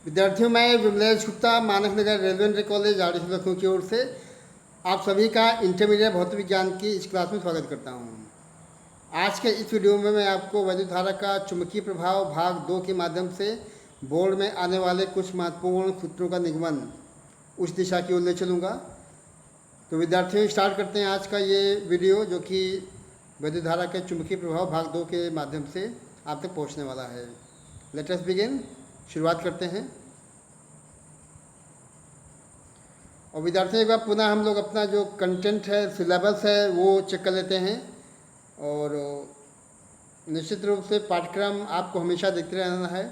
विद्यार्थियों, मैं Vimlesh Gupta Manas Nagar railway inter college RD Lucknow की ओर से आप सभी का इंटरमीडिएट भौतिक विज्ञान की इस क्लास में स्वागत करता हूं। आज के इस वीडियो में मैं आपको वैद्युत धारा का चुंबकीय प्रभाव भाग 2 के माध्यम से बोर्ड में आने वाले कुछ महत्वपूर्ण सूत्रों का निगमन उस दिशा की ओर ले चलूँगा। तो विद्यार्थियों, स्टार्ट करते हैं आज का ये वीडियो, जो कि वैद्युत धारा के चुंबकीय प्रभाव भाग 2 के माध्यम से आप तक पहुँचने वाला है। Let us begin. शुरुआत करते हैं। और विद्यार्थियों, एक बार पुनः हम लोग अपना जो कंटेंट है, सिलेबस है, वो चेक कर लेते हैं। और निश्चित रूप से पाठ्यक्रम आपको हमेशा देखते रहना है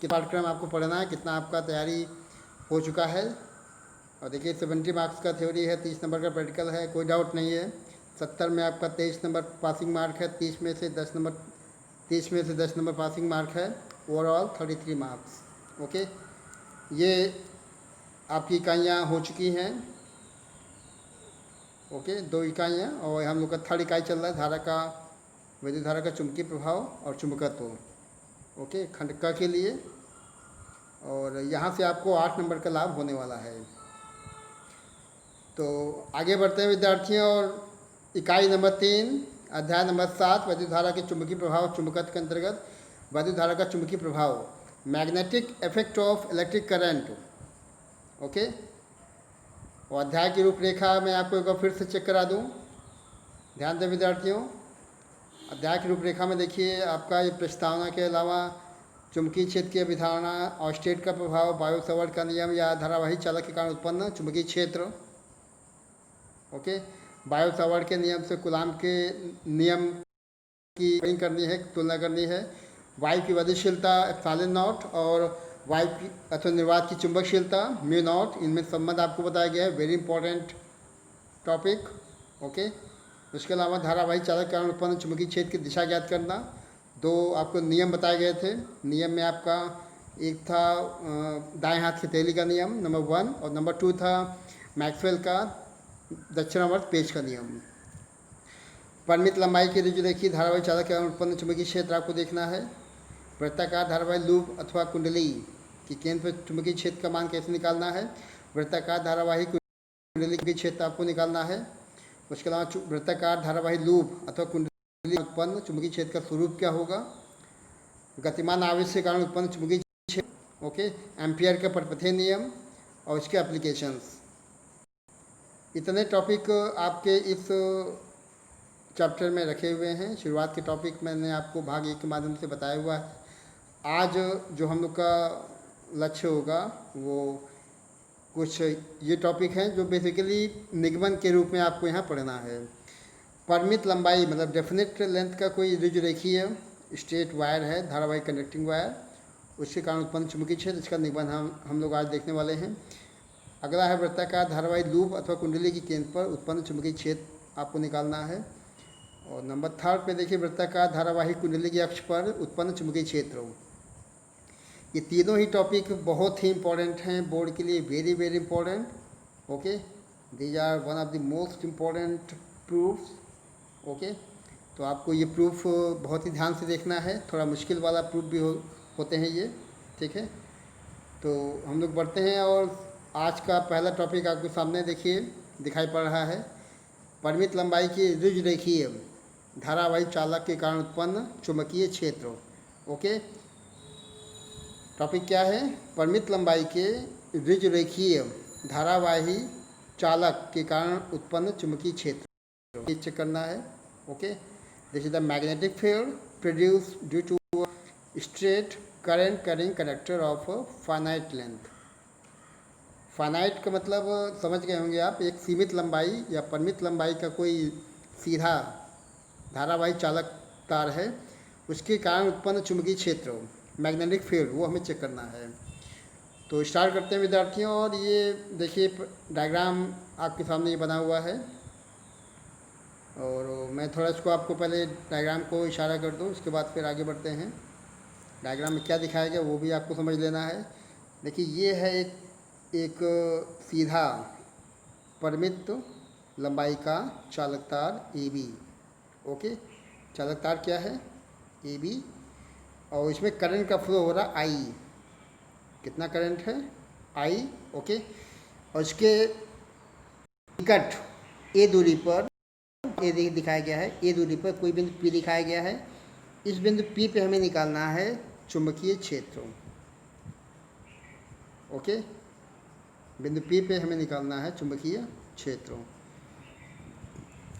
कि पाठ्यक्रम आपको पढ़ना है, कितना आपका तैयारी हो चुका है। और देखिए, 70 मार्क्स का थ्योरी है, 30 नंबर का प्रैक्टिकल है, कोई डाउट नहीं है। 70 में आपका 23 नंबर पासिंग मार्क है, 30 में से 10 नंबर पासिंग मार्क है, ओवरऑल 33 मार्क्स। ओके, ये आपकी इकाइयाँ हो चुकी हैं। ओके, 2 इकाइयाँ, और हम लोग का 3rd इकाई चल रहा है, धारा का वैद्युत धारा का चुंबकीय प्रभाव और चुंबकत्व। ओके, खंड क के लिए। और यहाँ से आपको 8 नंबर का लाभ होने वाला है। तो आगे बढ़ते हैं विद्यार्थियों, और इकाई नंबर 3 अध्याय नंबर 7 वैद्युत धारा के चुंबकीय प्रभाव चुंबकत्व के अंतर्गत वैद्युत धारा का चुंबकीय प्रभाव, magnetic effect of electric current. Okay, और अध्याय की रूपरेखा मैं आपको एक बार फिर से चेक करा दूं। ध्यान दें विद्यार्थियों, अध्याय की रूपरेखा में देखिए, आपका ये प्रस्तावना के अलावा चुंबकीय क्षेत्र की अभिधारणा और स्टेट का प्रभाव, वायु सवर्त का नियम या धारावाही चालक के कारण उत्पन्न चुंबकीय क्षेत्र। ओके, वायु सवर्त के नियम से कूलाम के नियम की करनी है, तुलना करनी है। वायु की गतिशीलता एप्सिलॉन नॉट और वायु की अथवा निर्वात की चुंबकशीलता म्यू नॉट, इनमें संबंध आपको बताया गया है। Very important topic. ओके, उसके अलावा धारावाही चालक के कारण उत्पन्न चुंबकीय क्षेत्र की दिशा ज्ञात करना। 2 आपको नियम बताए गए थे। नियम में आपका एक था दाएं हाथ की हथेली का नियम नंबर 1, और नंबर 2 था मैक्सवेल का दक्षिणावर्त पेच का नियम। परिमित लंबाई की रुजुरेखीय धारावाही चालक के कारण उत्पन्न चुंबकीय क्षेत्र आपको देखना है। वृत्ताकार धारावाही लूप अथवा कुंडली की केंद्र पर चुंबकीय क्षेत्र का मान कैसे निकालना है। वृत्ताकार धारावाही कुंडली के क्षेत्र आपको निकालना है। उसके अलावा वृत्ताकार धारावाही लूप अथवा कुंडली उत्पन्न चुंबकीय क्षेत्र का स्वरूप क्या होगा। गतिमान आवेश के कारण उत्पन्न चुंबकीय क्षेत्र। ओके, एम्पियर का परिपथीय नियम और इसके एप्लीकेशंस। इतने टॉपिक आपके इस चैप्टर में रखे हुए हैं। शुरुआत के टॉपिक मैंने आपको भाग 1 के माध्यम से बताया हुआ है। आज जो हम लोग का लक्ष्य होगा वो कुछ ये टॉपिक हैं जो बेसिकली निगमन के रूप में आपको यहाँ पढ़ना है। परिमित लंबाई मतलब डेफिनेट लेंथ का कोई रुजुरेखीय स्ट्रेट वायर है, धारावाही कंडक्टिंग वायर, उसके कारण उत्पन्न चुंबकीय क्षेत्र, इसका निगमन हम लोग आज देखने वाले हैं। अगला है वृत्ताकार धारावाही लूप अथवा कुंडली की केंद्र पर उत्पन्न चुंबकीय क्षेत्र आपको निकालना है। और नंबर 3 पे देखिए, वृत्ताकार धारावाही कुंडली के अक्ष पर उत्पन्न चुंबकीय क्षेत्र। ये तीनों ही टॉपिक बहुत ही इंपॉर्टेंट हैं बोर्ड के लिए, very very important. Okay, these are one of the most important proofs. Okay, तो आपको ये प्रूफ बहुत ही ध्यान से देखना है, थोड़ा मुश्किल वाला प्रूफ भी होते हैं ये। ठीक है, तो हम लोग बढ़ते हैं, और आज का पहला टॉपिक आपके सामने देखिए दिखाई पड़ रहा है। परिमित लंबाई की रुजुरेखीय धारावाही चालक के कारण उत्पन्न चुंबकीय क्षेत्र। ओके, टॉपिक क्या है? परिमित लंबाई के रुजुरेखीय धारावाही चालक के कारण उत्पन्न चुंबकीय क्षेत्र चेक करना है। Okay, this is the magnetic field produce due to straight current carrying conductor of finite length. Finite का मतलब समझ गए होंगे आप, एक सीमित लंबाई या परिमित लंबाई का कोई सीधा धारावाही चालक तार है, उसके कारण उत्पन्न चुंबकीय क्षेत्र मैग्नेटिक फील्ड, वो हमें चेक करना है। तो स्टार्ट करते हैं विद्यार्थियों, और ये देखिए डायग्राम आपके सामने ये बना हुआ है। और मैं थोड़ा इसको आपको पहले डायग्राम को इशारा कर दूं, उसके बाद फिर आगे बढ़ते हैं। डायग्राम में क्या दिखाया गया वो भी आपको समझ लेना है। देखिए, ये है एक सीधा परिमित लंबाई का चालक तार ए बी। ओके, चालक तार क्या है? ए बी, और इसमें करंट का फ्लो हो रहा आई। कितना करंट है, आई। ओके, और इसके निकट ए दूरी पर, ए दिखाया गया है, ए दूरी पर कोई बिंदु पी दिखाया गया है। इस बिंदु पी पे हमें निकालना है चुंबकीय क्षेत्र। ओके, बिंदु पी पे हमें निकालना है चुंबकीय क्षेत्र।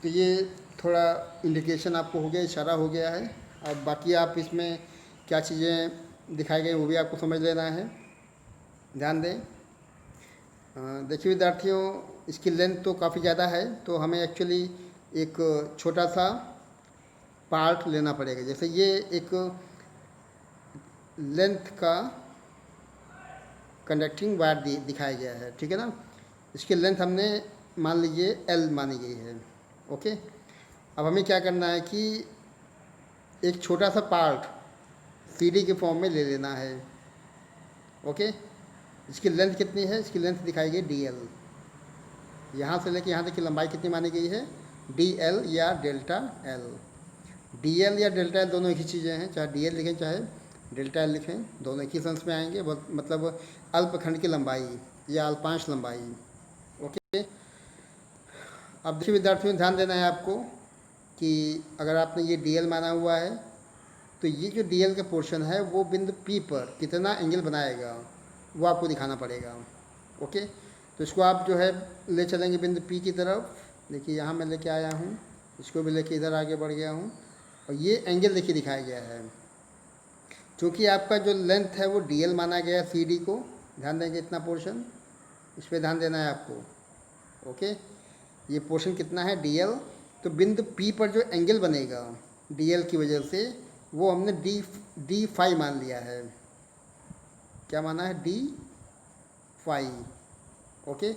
तो ये थोड़ा इंडिकेशन आपको हो गया, इशारा हो गया है। अब बाकी आप इसमें क्या चीज़ें दिखाई गई वो भी आपको समझ लेना है, ध्यान दें। देखिए विद्यार्थियों, इसकी लेंथ तो काफ़ी ज़्यादा है, तो हमें एक्चुअली एक छोटा सा पार्ट लेना पड़ेगा। जैसे ये एक लेंथ का कंडक्टिंग वायर दिखाया गया है, ठीक है ना। इसकी लेंथ हमने मान लीजिए L मानी गई है। ओके, अब हमें क्या करना है कि एक छोटा सा पार्ट CD के फॉर्म में ले लेना है। ओके, इसकी लेंथ कितनी है, इसकी लेंथ दिखाई गई DL। यहाँ से लेकर यहाँ तक की लंबाई कितनी मानी गई है, DL या डेल्टा L। DL या डेल्टा L दोनों एक ही चीज़ें हैं, चाहे DL लिखें चाहे डेल्टा L लिखें, दोनों एक ही सेंस में आएंगे, मतलब अल्पखंड की लंबाई या अल्पांश लंबाई। ओके, अब देखिए विद्यार्थियों, ध्यान देना है आपको कि अगर आपने ये DL माना हुआ है तो ये जो DL का पोर्शन है वो बिंदु P पर कितना एंगल बनाएगा वो आपको दिखाना पड़ेगा। ओके, तो इसको आप जो है ले चलेंगे बिंदु P की तरफ। देखिए यहाँ मैं लेके आया हूँ, इसको भी लेके इधर आगे बढ़ गया हूँ, और ये एंगल देखिए दिखाया गया है। क्योंकि आपका जो लेंथ है वो DL माना गया है CD को, ध्यान देंगे इतना पोर्शन, इस पर ध्यान देना है आपको। ओके, ये पोर्शन कितना है DL, तो बिंदु P पर जो एंगल बनेगा DL की वजह से वो हमने D फाई मान लिया है। क्या माना है, D फाई। ओके,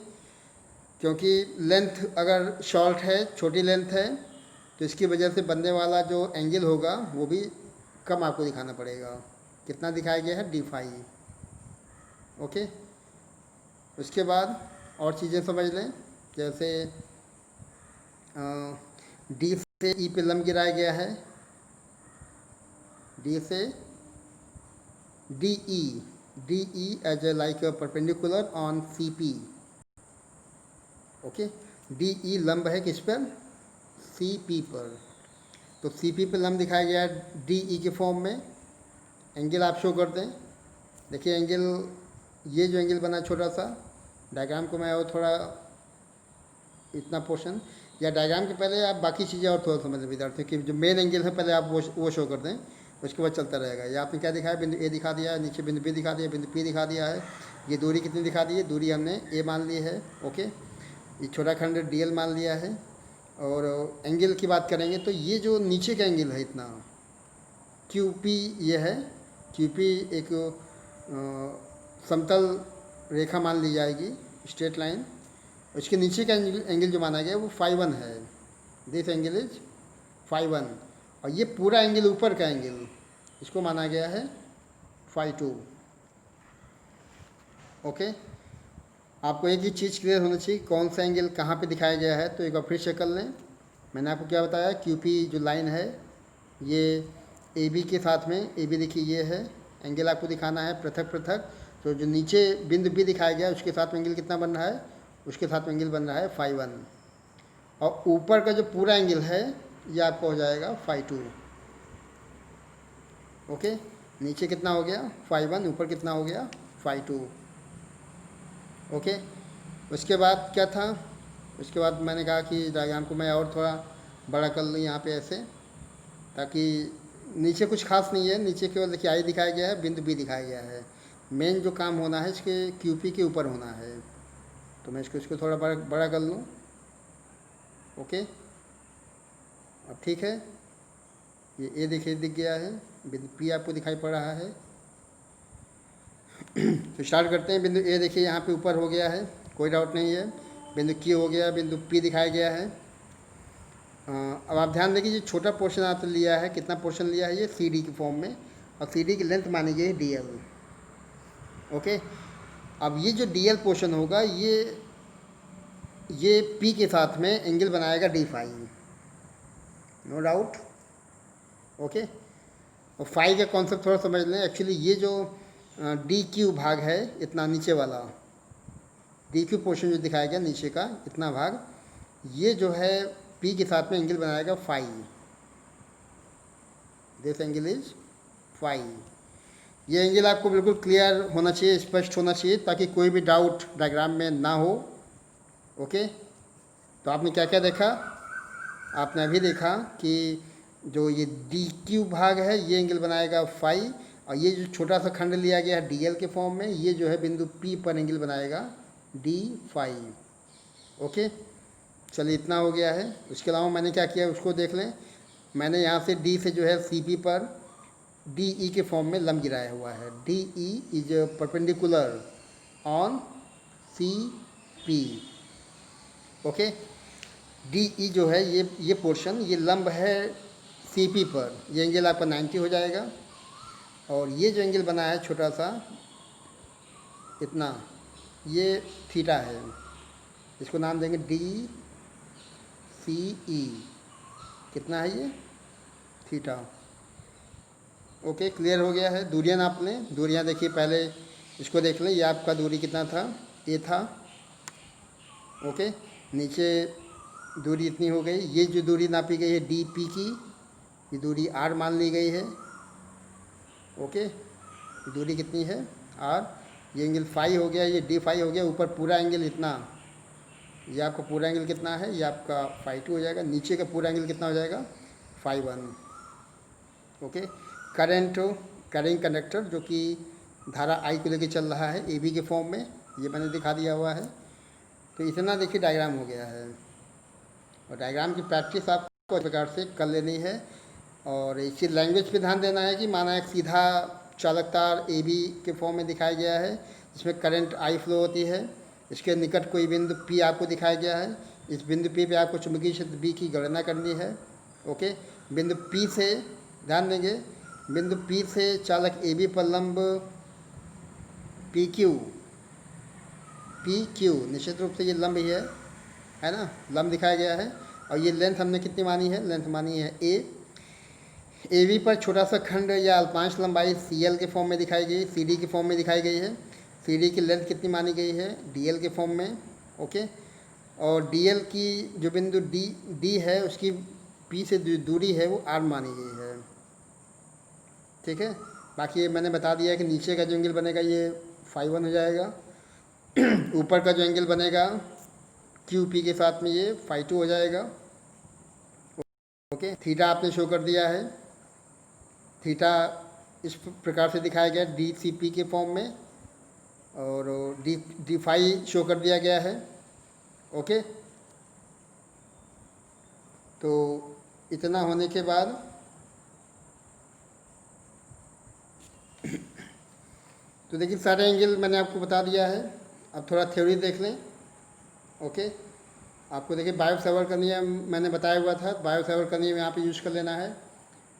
क्योंकि लेंथ अगर शॉर्ट है, छोटी लेंथ है, तो इसकी वजह से बनने वाला जो एंगल होगा वो भी कम आपको दिखाना पड़ेगा। कितना दिखाया गया है, D फाई। ओके, उसके बाद और चीज़ें समझ लें, जैसे D से E पे लंब गिराया गया है, D से DE as a like perpendicular on CP। Okay, DE लंब है किस पर, CP पर, तो CP पे लंब दिखाया गया है DE के फॉर्म में। एंगल आप शो कर दें, देखिए एंगल, ये जो एंगल बना छोटा सा, डायग्राम को मैं और थोड़ा इतना पोर्शन, या डायग्राम के पहले आप बाकी चीज़ें और थोड़ा समझ लें विद्यार्थियों कि जो मेन एंगल है पहले आप वो शो कर दें, उसके बाद चलता रहेगा। या आपने क्या दिखाया, बिंदु A दिखा दिया है, नीचे बिंदु B दिखा दिया, बिंदु P दिखा दिया है। ये दूरी कितनी दिखा दी है, दूरी हमने A मान ली है। ओके, ये छोटा खंड DL मान लिया है। और एंगल की बात करेंगे तो ये जो नीचे का एंगल है इतना QP, ये है QP, एक समतल रेखा मान ली जाएगी, स्ट्रेट लाइन। उसके नीचे का एंगल जो माना गया वो φ1 है, दिस एंगल इज φ1। और ये पूरा एंगल ऊपर का एंगल, इसको माना गया है φ2। ओके, आपको एक ही चीज़ क्लियर होना चाहिए, कौन सा एंगल कहाँ पे दिखाया गया है। तो एक बार फिर से कर लें, मैंने आपको क्या बताया, QP जो लाइन है ये AB के साथ में, AB देखिए ये है, एंगल आपको दिखाना है पृथक पृथक। तो जो नीचे बिंदु B दिखाया गया उसके साथ में एंगल कितना बन रहा है, उसके साथ में एंगल बन रहा है φ1। और ऊपर का जो पूरा एंगल है ये आपका हो जाएगा φ2। ओके, नीचे कितना हो गया φ1, ऊपर कितना हो गया φ2। ओके, उसके बाद क्या था, उसके बाद मैंने कहा कि डायग्राम को मैं और थोड़ा बड़ा कर लूँ यहाँ पे ऐसे, ताकि नीचे कुछ खास नहीं है, नीचे केवल देखिए आई दिखाया गया है, बिंदु B दिखाया गया है। मेन जो काम होना है इसके QP के ऊपर होना है। तो मैं इसको थोड़ा बड़ा कर लूँ। ओके, अब ठीक है, ये A देखिए दिख गया है, बिंदु P आपको दिखाई पड़ रहा है। तो स्टार्ट करते हैं। बिंदु A देखिए यहाँ पे ऊपर हो गया है, कोई डाउट नहीं है। बिंदु Q हो गया, बिंदु P दिखाया गया है। अब आप ध्यान दें कि जो छोटा पोर्शन आपने लिया है, कितना पोर्शन लिया है, ये CD के फॉर्म में, और CD की लेंथ मानी गई है DL। ओके, अब ये जो DL पोर्शन होगा ये P के साथ में एंगल बनाएगा D phi, no doubt. Okay, और फाई का कॉन्सेप्ट थोड़ा समझ लें। एक्चुअली ये जो डी क्यू भाग है, इतना नीचे वाला डी क्यू पोर्शन जो दिखाया गया नीचे का इतना भाग, ये जो है पी के साथ में एंगल बनाएगा phi. This angle is phi. ये एंगल आपको बिल्कुल क्लियर होना चाहिए, स्पष्ट होना चाहिए, ताकि कोई भी डाउट डायग्राम में ना हो। ओके, तो आपने क्या क्या देखा? आपने अभी देखा कि जो ये डी क्यू भाग है ये एंगल बनाएगा फाई, और ये जो छोटा सा खंड लिया गया है डी एल के फॉर्म में, ये जो है बिंदु पी पर एंगल बनाएगा डी फाई। ओके, चलिए इतना हो गया है। उसके अलावा मैंने क्या किया उसको देख लें। मैंने यहाँ से डी से जो है सी पी पर डी ई के फॉर्म में लंब गिराया हुआ है। D E is perpendicular on C P. Okay, D E जो है ये पोर्शन, ये लंब है सी पी पर, ये एंगल आपका 90 हो जाएगा। और ये जो एंगल बना है छोटा सा इतना, ये थीटा है, इसको नाम देंगे डी सी ई। कितना है ये? थीटा। ओके, क्लियर हो गया है। दूरियां नाप लें। दूरियां देखिए, पहले इसको देख लें, ये आपका दूरी कितना था? ए था। ओके, नीचे दूरी इतनी हो गई। ये जो दूरी नापी गई है डी पी की, ये दूरी आर मान ली गई है। ओके, दूरी कितनी है? आर। ये एंगल फाई हो गया, ये डी फाई हो गया। ऊपर पूरा एंगल इतना, ये आपका पूरा एंगल कितना है? ये आपका फाई टू हो जाएगा। नीचे का पूरा एंगल कितना हो जाएगा? Phi one. Okay, current conductor जो कि धारा आई को लेके चल रहा है ए बी के फॉर्म में, ये मैंने दिखा दिया हुआ है। तो इतना देखिए डायग्राम हो गया है, और डायग्राम की प्रैक्टिस आपको इस प्रकार से कर लेनी है। और इसी लैंग्वेज पे ध्यान देना है कि माना एक सीधा चालक तार ए बी के फॉर्म में दिखाया गया है, जिसमें करंट आई फ्लो होती है। इसके निकट कोई बिंदु पी आपको दिखाया गया है। इस बिंदु पी पे आपको चुंबकीय क्षेत्र बी की गणना करनी है। ओके, बिंदु पी से ध्यान देंगे, बिंदु पी से चालक ए बी पर लंब पी क्यू निश्चित रूप से ये लंब ही है ना, लंब दिखाया गया है। और ये लेंथ हमने कितनी मानी है? लेंथ मानी है ए बी पर छोटा सा खंड या अल्पांश लंबाई सी एल के फॉर्म में दिखाई गई, सी डी के फॉर्म में दिखाई गई है। सी डी की लेंथ कितनी मानी गई है? डी एल के फॉर्म में। ओके, और डी एल की जो बिंदु डी है उसकी पी से दूरी है वो आर मानी गई है। ठीक है, बाकी ये मैंने बता दिया है कि नीचे का जो एंगल बनेगा ये फाई वन हो जाएगा। ऊपर का जो एंगल बनेगा क्यू पी के साथ में ये फाई टू हो जाएगा। ओके, थीटा आपने शो कर दिया है। थीटा इस प्रकार से दिखाया गया डी सी पी के फॉर्म में, और डी फाई शो कर दिया गया है। ओके, तो इतना होने के बाद तो देखिए सारे एंगल मैंने आपको बता दिया है। अब थोड़ा थ्योरी देख लें। ओके, आपको देखिए बायो सेवर्ट का नियम मैंने बताया हुआ था, बायो सेवर्ट का नियम यहाँ पे यूज़ कर लेना है।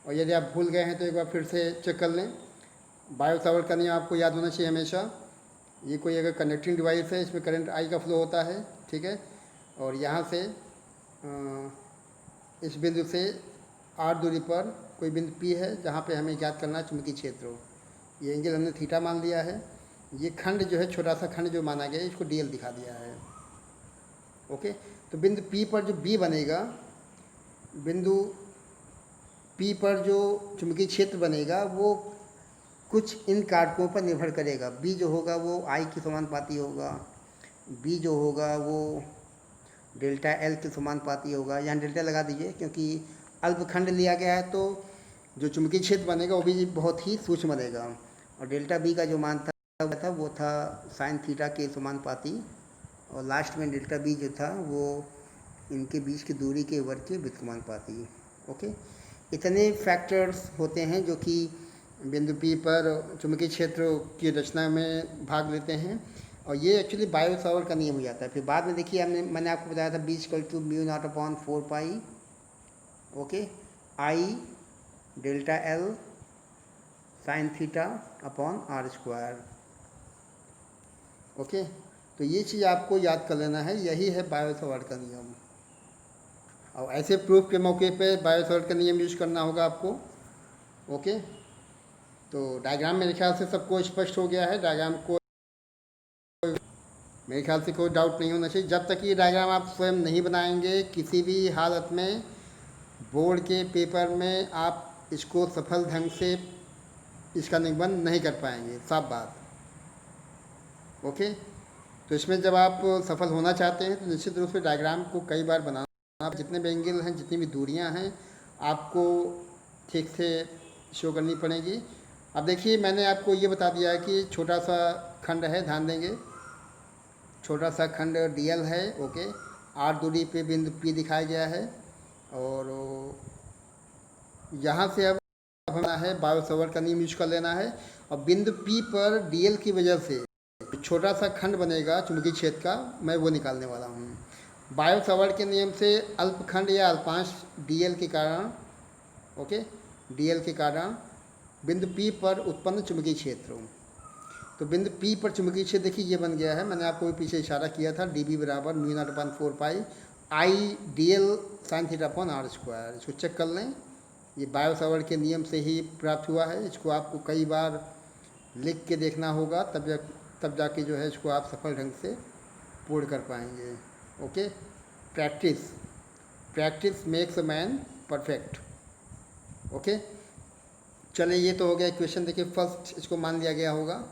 और यदि आप भूल गए हैं तो एक बार फिर से चेक कर लें। बायो सेवर्ट का नियम आपको याद होना चाहिए हमेशा। ये कोई अगर कनेक्टिंग डिवाइस है, इसमें करंट आई का फ्लो होता है, ठीक है। और यहाँ से इस बिंदु से आर दूरी पर कोई बिंदु पी है जहाँ पे हमें ज्ञात करना है चुंबकीय क्षेत्र। ये एंगल हमने थीटा मान लिया है। ये खंड जो है, छोटा सा खंड जो माना गया है, इसको डी एल दिखा दिया है। ओके, तो बिंदु पी पर जो बी बनेगा, बिंदु पी पर जो चुंबकीय क्षेत्र बनेगा वो कुछ इन कारकों पर निर्भर करेगा। बी जो होगा वो आई के समानुपाती होगा, बी जो होगा वो डेल्टा एल के समानुपाती होगा। यहाँ डेल्टा लगा दीजिए क्योंकि अल्पखंड लिया गया है, तो जो चुंबकीय क्षेत्र बनेगा वो भी बहुत ही सूक्ष्म बनेगा। और डेल्टा बी का जो मान था वो था साइन थीटा के समानुपाती, और लास्ट में डेल्टा बी जो था वो इनके बीच की दूरी के वर्ग के व्युत्क्रमानुपाती। ओके, इतने फैक्टर्स होते हैं जो कि बिंदु पी पर चुंबकीय क्षेत्र की रचना में भाग लेते हैं, और ये एक्चुअली बायो सेवर्ट का नियम हो जाता है। फिर बाद में देखिए मैंने आपको बताया था B equal to mu naught upon 4 pi. Okay, I delta L sine theta upon R square. Okay, तो ये चीज़ आपको याद कर लेना है, यही है बायो सेवर्ट का नियम। और ऐसे प्रूफ के मौके पे बायो सेवर्ट का नियम यूज करना होगा आपको। ओके, तो डायग्राम मेरे ख्याल से सबको स्पष्ट हो गया है। डायग्राम को मेरे ख्याल से कोई डाउट नहीं होना चाहिए। जब तक ये डायग्राम आप स्वयं नहीं बनाएंगे, किसी भी हालत में बोर्ड के पेपर में आप इसको सफल ढंग से इसका निबंध नहीं कर पाएंगे, साफ बात। ओके, तो इसमें जब आप सफल होना चाहते हैं तो निश्चित रूप से डायग्राम को कई बार बनाना, जितने भी एंगल हैं, जितनी भी दूरियां हैं, आपको ठीक से शो करनी पड़ेगी। अब देखिए, मैंने आपको ये बता दिया है कि छोटा सा खंड है, ध्यान देंगे, छोटा सा खंड डीएल है। ओके, आर दूरी पे बिंदु पी दिखाया गया है, और यहाँ से अब हमें है बायो सवर्ट का नियम यूज कर लेना है। और बिंदु पी पर डीएल की वजह से छोटा सा खंड बनेगा चुंबकीय क्षेत्र का, मैं वो निकालने वाला हूँ। बायो सवर्ट के नियम से अल्पखंड या अल्पांश डीएल के कारण, ओके, डीएल के कारण बिंदु पी पर उत्पन्न चुंबकीय क्षेत्र। तो बिंदु पी पर चुंबकीय क्षेत्र देखिए ये बन गया है। मैंने आपको पीछे इशारा किया था, डी बी बराबर μ0/4 pi I D L sine theta upon R square. इसको चेक कर लें, ये बायो सवर्ट के नियम से ही प्राप्त हुआ है। इसको आपको कई बार लिख के देखना होगा, तब जाके जो है इसको आप सफल ढंग से पूर्ण कर पाएंगे। Okay, practice makes a man perfect. Okay, चलिए, ये तो हो गया इक्वेशन। देखिए, फर्स्ट इसको मान लिया गया होगा,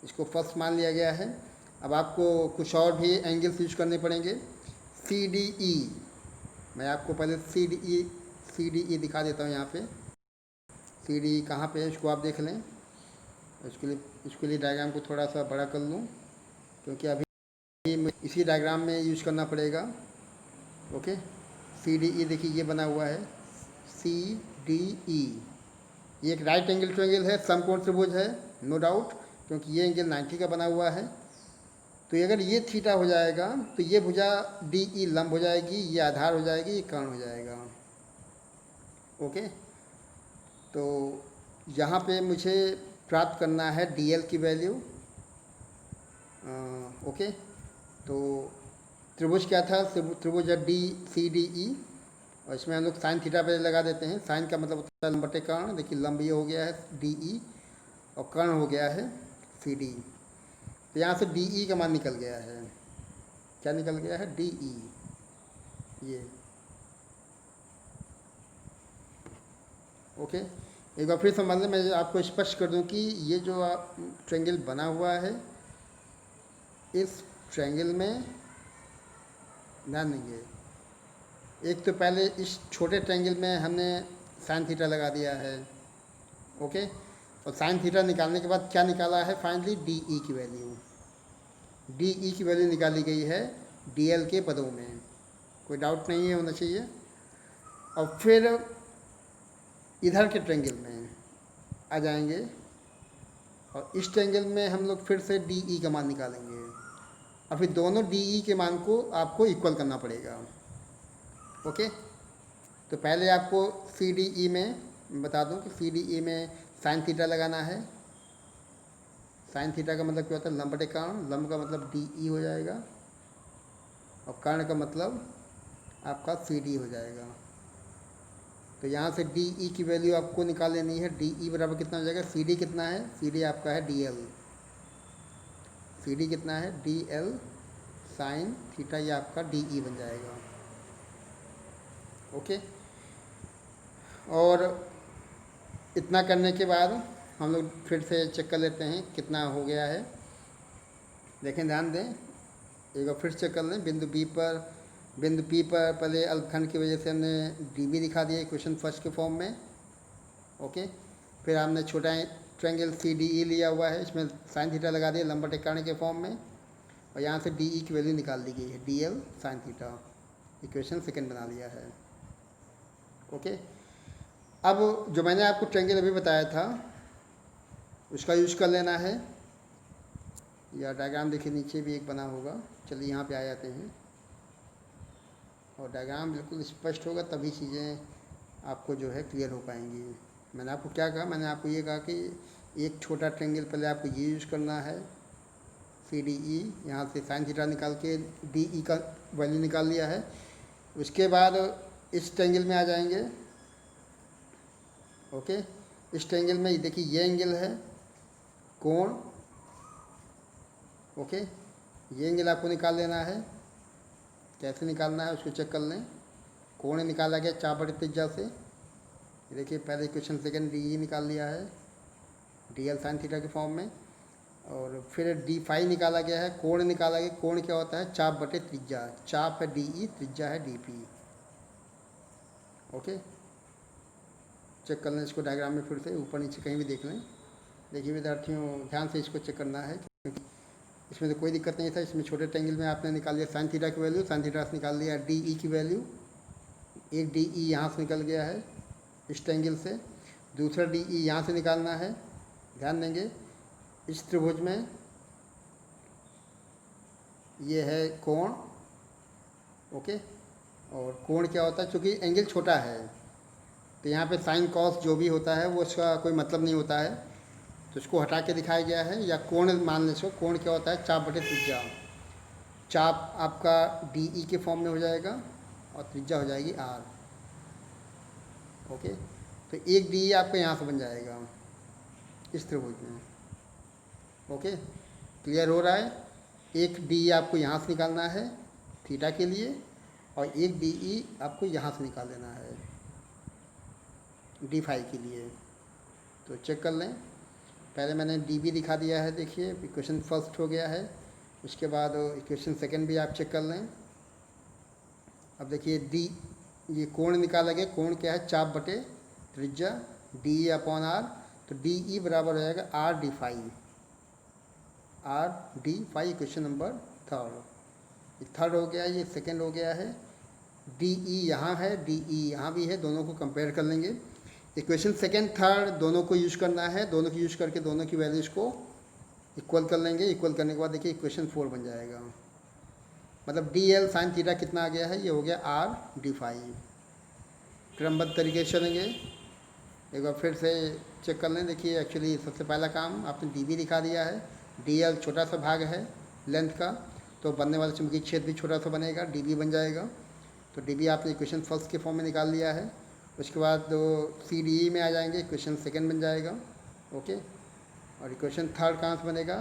इसको फर्स्ट मान लिया गया है। अब आपको कुछ और भी एंगल्स यूज करने पड़ेंगे। सी डी ई, मैं आपको पहले सी डी ई दिखा देता हूँ। यहाँ पे सी डी ई कहाँ पे है इसको आप देख लें। इसके लिए डायग्राम को थोड़ा सा बड़ा कर लूँ, क्योंकि अभी इसी डायग्राम में यूज करना पड़ेगा। ओके, सी डी ई देखिए ये बना हुआ है, सी डी ई। ये एक राइट एंगल ट्रायंगल है, समकोण त्रिभुज है, नो डाउट, क्योंकि ये एंगल 90 का बना हुआ है। तो अगर ये थीटा हो जाएगा तो ये भुजा डी ई लंब हो जाएगी, ये आधार हो जाएगी, ये कर्ण हो जाएगा। ओके, तो यहाँ पे मुझे प्राप्त करना है डी एल की वैल्यू। ओके, तो त्रिभुज क्या था, त्रिभुज है डी सी डी ई, और इसमें हम लोग साइन थीटा पे लगा देते हैं। साइन का मतलब होता है लंब बटे कर्ण। देखिए, लंब ये हो गया है डी ई और कर्ण हो गया है सी डी। तो यहाँ से डी ई का मान निकल गया है, क्या निकल गया है, डी ई। ये ओके, एक बार फिर समझ लें, मैं आपको स्पष्ट कर दूं कि ये जो आप ट्रायंगल बना हुआ है, इस ट्रायंगल में ध्यान देंगे, एक तो पहले इस छोटे ट्रायंगल में हमने साइन थीटा लगा दिया है। ओके, और साइन थीटा निकालने के बाद क्या निकाला है, फाइनली डी ई की वैल्यू। डी ई की वैल्यू निकाली गई है डी एल के पदों में, कोई डाउट नहीं है होना चाहिए। और फिर इधर के ट्रायंगल में आ जाएंगे, और इस ट्रायंगल में हम लोग फिर से डी ई का मान निकालेंगे। और फिर दोनों डी ई के मान को आपको इक्वल करना पड़ेगा। ओके, तो पहले आपको सी डी ई में बता दूं कि सी डी ई में साइन थीटा लगाना है। साइन थीटा का मतलब क्या होता है, लंब बटे कर्ण। लंब का मतलब डी ई हो जाएगा, और कर्ण का मतलब आपका सी डी हो जाएगा। तो यहाँ से डी ई की वैल्यू आपको निकाल लेनी है। डी ई बराबर कितना हो जाएगा, सी डी कितना है, सी डी आपका है डी एल। सी डी कितना है, डी एल साइन थीटा, ये आपका डी ई बन जाएगा। ओके, और इतना करने के बाद हम लोग फिर से चेक कर लेते हैं कितना हो गया है। देखें, ध्यान दें, एक बार फिर चेक कर लें। बिंदु पी पर पहले अल्पखंड की वजह से हमने डी बी दिखा दिया इक्वेशन फर्स्ट के फॉर्म में। ओके, फिर हमने छोटा ट्रायंगल सी डी ई लिया हुआ है, इसमें साइन थीटा लगा दिया लंब बटे कर्ण के फॉर्म में, और यहाँ से डी ई की वैल्यू निकाल दी गई है, D L sine theta. Equation second बना लिया है। ओके, अब जो मैंने आपको ट्रायंगल अभी बताया था उसका यूज कर लेना है, या डायग्राम देखिए नीचे भी एक बना होगा। चलिए यहाँ पे आ जाते हैं, और डायग्राम बिल्कुल स्पष्ट होगा, तभी चीज़ें आपको जो है क्लियर हो पाएंगी। मैंने आपको क्या कहा, मैंने आपको ये कहा कि एक छोटा ट्रायंगल पहले आपको ये यूज करना है, सी डी ई। यहाँ से साइन थीटा निकाल के डी ई का वैल्यू निकाल लिया है। उसके बाद इस ट्रायंगल में आ जाएंगे। ओके, इस ट्रायंगल में देखिए ये एंगल है कोण, ओके। ये एंगल आपको निकाल लेना है। कैसे निकालना है उसको चेक कर लें। कोण निकाला गया 4/3 से। देखिए पहले इक्वेशन सेकंड डी निकाल लिया है डी एल साइन थीटा के फॉर्म में, और फिर डी फाई निकाला गया है। कोण निकाला गया, कोण क्या होता है चाप बटे त्रिज्या, चाप है डी ई, त्रिज्या है डी पी, ओके। चेक कर लें इसको डायग्राम में, फिर से ऊपर नीचे कहीं भी देख लें। देखिए विद्यार्थियों ध्यान से इसको चेक करना है, क्योंकि इसमें तो कोई दिक्कत नहीं था। इसमें छोटे ट्रायंगल में आपने निकाल लिया साइन थीटा की वैल्यू, साइन थीटा से निकाल लिया डी ई की वैल्यू। एक डी ई यहाँ से निकल गया है इस ट्रायंगल से, दूसरा डी ई यहाँ से निकालना है। ध्यान देंगे इस त्रिभुज में ये है कोण, ओके। और कोण क्या होता है, चूँकि एंगल छोटा है तो यहाँ पे साइन कॉस जो भी होता है वो उसका कोई मतलब नहीं होता है, तो इसको हटा के दिखाया गया है। या कोण मान लें इसको, कोण क्या होता है चाप बटे त्रिज्या। चाप आपका डी ई के फॉर्म में हो जाएगा और त्रिज्या हो जाएगी आर, ओके। तो एक डी ई आपका यहाँ से बन जाएगा इस त्रिभुज में, ओके। क्लियर हो रहा है। एक डी ई आपको यहाँ से निकालना है थीटा के लिए, और एक डी ई आपको यहाँ से निकाल लेना है डी फाई के लिए। तो चेक कर लें। पहले मैंने डी बी दिखा दिया है, देखिए इक्वेशन फर्स्ट हो गया है। उसके बाद इक्वेशन सेकंड भी आप चेक कर लें। अब देखिए डी, ये कोण निकाला गया, कोण क्या है चाप बटे त्रिज्या डी ई अपॉन आर, तो डी ई बराबर हो जाएगा R D phi, R D phi. Equation number third हो गया, ये सेकंड हो गया है। डी ई यहाँ है, डी ई यहाँ भी है, दोनों को कंपेयर कर लेंगे। इक्वेशन सेकंड थर्ड दोनों को यूज करना है, दोनों को यूज करके दोनों की वैल्यूज़ को इक्वल कर लेंगे। इक्वल करने के बाद देखिए इक्वेशन 4 बन जाएगा। मतलब डी एल साइन थीटा कितना आ गया है, ये हो गया आर डी फाई। क्रमबद्ध तरीके से चलेंगे। एक बार फिर से चेक कर लें। देखिए एक्चुअली सबसे पहला काम आपने डी बी दिखा दिया है, डी एल छोटा सा भाग है लेंथ का, तो बनने वाला चुंबकीय क्षेत्र भी छोटा सा बनेगा, डी बी बन जाएगा। तो डी बी आपने इक्वेशन फर्स्ट के फॉर्म में निकाल लिया है। उसके बाद सी डी ई में आ जाएंगे, इक्वेशन सेकंड बन जाएगा, ओके। और इक्वेशन थर्ड कहाँ से बनेगा,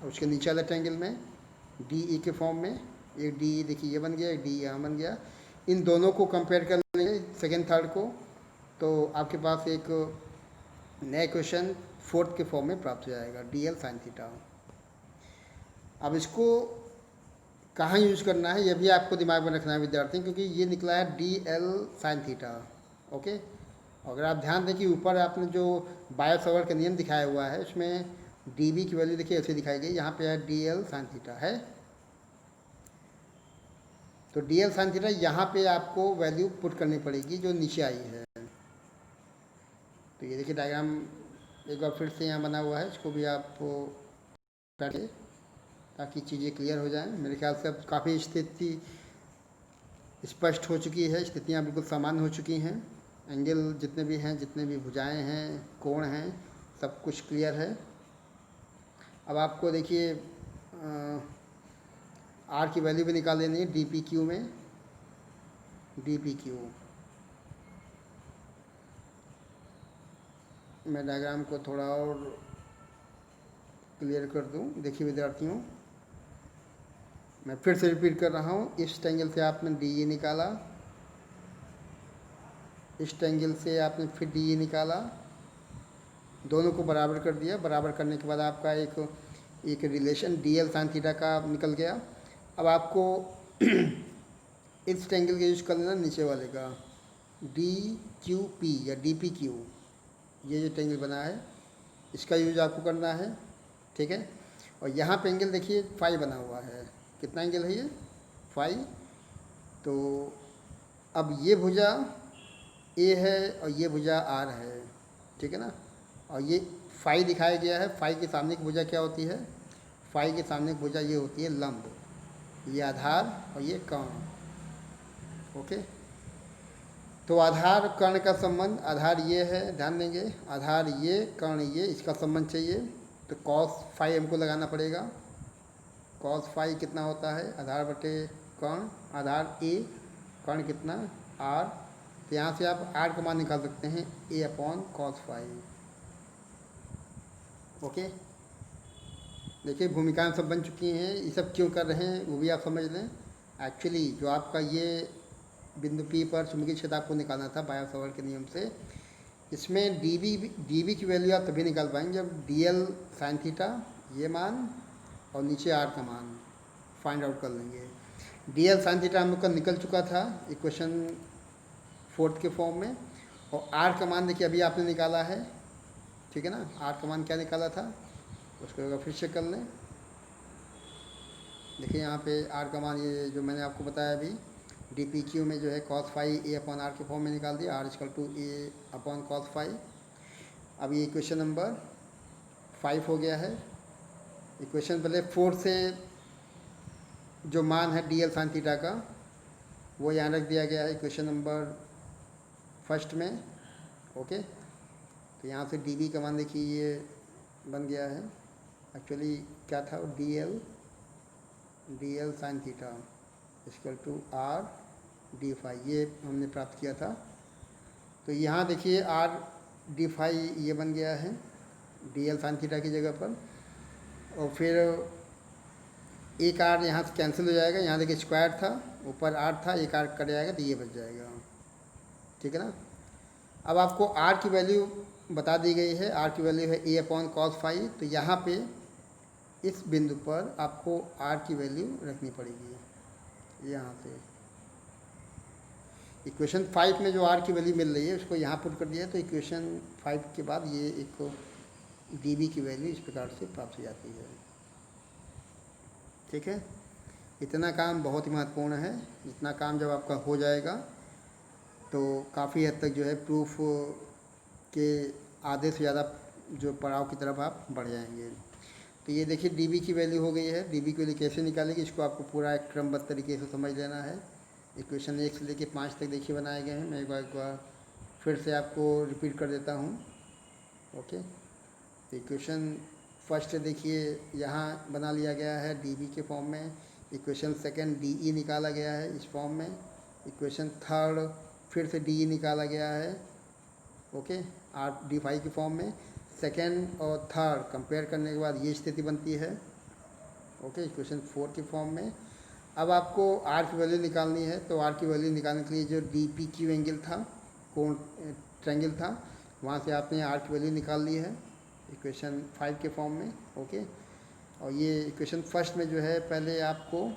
और उसके नीचे वाले ट्रायंगल में डी ई के फॉर्म में एक डी ई देखिए ये बन गया, एक डी ई यहाँ बन गया। इन दोनों को कंपेयर कर लेंगे सेकंड थर्ड को, तो आपके पास एक नया इक्वेशन फोर्थ के फॉर्म में प्राप्त हो जाएगा डी एल साइन थीटा। अब इसको कहाँ यूज करना है ये भी आपको दिमाग में रखना है विद्यार्थी, क्योंकि ये निकला है D L sine theta, okay. अगर आप ध्यान दें कि ऊपर आपने जो बायो सावर्ट का नियम दिखाया हुआ है उसमें डी बी की वैल्यू देखिए ऐसे दिखाई गई, यहाँ पे है डी एल साइन थीटा है। तो डी एल साइन थीटा यहाँ पे आपको वैल्यू पुट करनी पड़ेगी जो नीचे आई है। तो ये देखिए डायग्राम एक बार फिर से यहाँ बना हुआ है, इसको भी आप करें ताकि चीज़ें क्लियर हो जाएं। मेरे ख्याल से अब काफ़ी स्थिति स्पष्ट हो चुकी है, स्थितियाँ बिल्कुल समान हो चुकी हैं। एंगल जितने भी हैं, जितने भी भुजाएं हैं, कोण हैं, सब कुछ क्लियर है। अब आपको देखिए आर की वैल्यू भी निकाल लेनी है डी पी क्यू में, डी पी क्यू। मैं डायग्राम को थोड़ा और क्लियर कर दूं। देखिए विद्यार्थियों मैं फिर से रिपीट कर रहा हूँ, इस ट्रायंगल से आपने डी ई निकाला, इस ट्रायंगल से आपने फिर डी ई निकाला, दोनों को बराबर कर दिया। बराबर करने के बाद आपका एक relation D L sine theta का निकल गया। अब आपको इस ट्रायंगल का यूज कर लेना नीचे वाले का, डी क्यू पी या डी पी क्यू, ये जो ट्रायंगल बना है इसका यूज आपको करना है, ठीक है। और यहाँ पे एंगल देखिए फाई बना हुआ है, कितना एंगल है ये फाई। तो अब ये भुजा ए है और ये भुजा आर है, ठीक है ना। और ये फाई दिखाया गया है, फाई के सामने की भुजा क्या होती है, फाई के सामने की भुजा ये होती है लंब, ये आधार और ये कर्ण, ओके। तो आधार कर्ण का संबंध, आधार ये है, ध्यान देंगे, आधार ये कर्ण ये, इसका संबंध चाहिए तो कॉस फाई हमको लगाना पड़ेगा। कॉस फाई कितना होता है, आधार बटे कर्ण, आधार ए, कर्ण कितना आर। तो यहाँ से आप आर का मान निकाल सकते हैं ए अपॉन कॉस फाई, ओके, देखिए भूमिकाएं सब बन चुकी हैं। ये सब क्यों कर रहे हैं वो भी आप समझ लें। एक्चुअली जो आपका ये बिंदु पी पर चुंबकीय क्षेत्र आपको निकालना था बायो सावर्ट के नियम से, इसमें डी बी की वैल्यू आप तभी निकाल पाएंगे जब डी एल साइन थीटा ये मान और नीचे आर का मान फाइंड आउट कर लेंगे। डी एल साइन थीटा हम लोग का निकल चुका था इक्वेशन 4 के फॉर्म में, और आर का मान देखिए अभी आपने निकाला है, ठीक है ना। आर का मान क्या निकाला था उसको एक बार फिर से कर लें। देखिए यहाँ पे आर का मान ये जो मैंने आपको बताया अभी डी पी क्यू में जो है cos phi A upon R के फॉर्म में निकाल दिया, R equal to A upon cos phi. अब ये इक्वेशन नंबर 5 हो गया है। इक्वेशन पहले 4 से जो मान है डी एल साइन थीटा का वो यहाँ रख दिया गया है इक्वेशन नंबर 1 में। ओके, तो यहाँ से डी बी का मान देखिए ये बन गया है। एक्चुअली क्या था, D L sine theta equal to R D phi, ये हमने प्राप्त किया था। तो यहाँ देखिए आर डी फाई ये बन गया है डी एल साइन थीटा की जगह पर, और फिर एक आर यहाँ से कैंसिल हो जाएगा। यहाँ देखिए स्क्वायर था, ऊपर आर था, एक आर कट जाएगा तो ये बच जाएगा, ठीक है ना। अब आपको आर की वैल्यू बता दी गई है, आर की वैल्यू है ए अपॉन कॉस फाई। तो यहाँ पे इस बिंदु पर आपको आर की वैल्यू रखनी पड़ेगी। यहाँ से इक्वेशन 5 में जो आर की वैल्यू मिल रही है उसको यहाँ पुट कर दिया, तो इक्वेशन 5 के बाद ये एक डी बी की वैल्यू इस प्रकार से प्राप्त हो जाती है, ठीक है। इतना काम बहुत ही महत्वपूर्ण है। इतना काम जब आपका हो जाएगा तो काफ़ी हद तक जो है प्रूफ के आधे से ज़्यादा जो पड़ाव की तरफ आप बढ़ जाएंगे। तो ये देखिए डी बी की वैल्यू हो गई है। डी बी की वैल्यू कैसे निकालेंगे इसको आपको पूरा एक क्रमबद्ध तरीके से समझ लेना है। इक्वेशन 1 से लेके 5 तक देखिए बनाए गए हैं। मैं एक बार फिर से आपको रिपीट कर देता हूँ। ओके, इक्वेशन फर्स्ट देखिए यहाँ बना लिया गया है डी बी के फॉर्म में। इक्वेशन सेकंड डी ई निकाला गया है इस फॉर्म में। इक्वेशन थर्ड फिर से डी ई निकाला गया है, ओके, आर डी फाई के फॉर्म में। सेकेंड और थर्ड कंपेयर करने के बाद ये स्थिति बनती है, ओके, इक्वेशन 4 के फॉर्म में। अब आपको आर की वैल्यू निकालनी है, तो आर की वैल्यू निकालने के लिए जो डी पी क्यू एंगल था, कोण ट्रायंगल था, वहाँ से आपने आर की वैल्यू निकाल ली है इक्वेशन 5 के फॉर्म में, ओके। और ये इक्वेशन फर्स्ट में जो है पहले आपको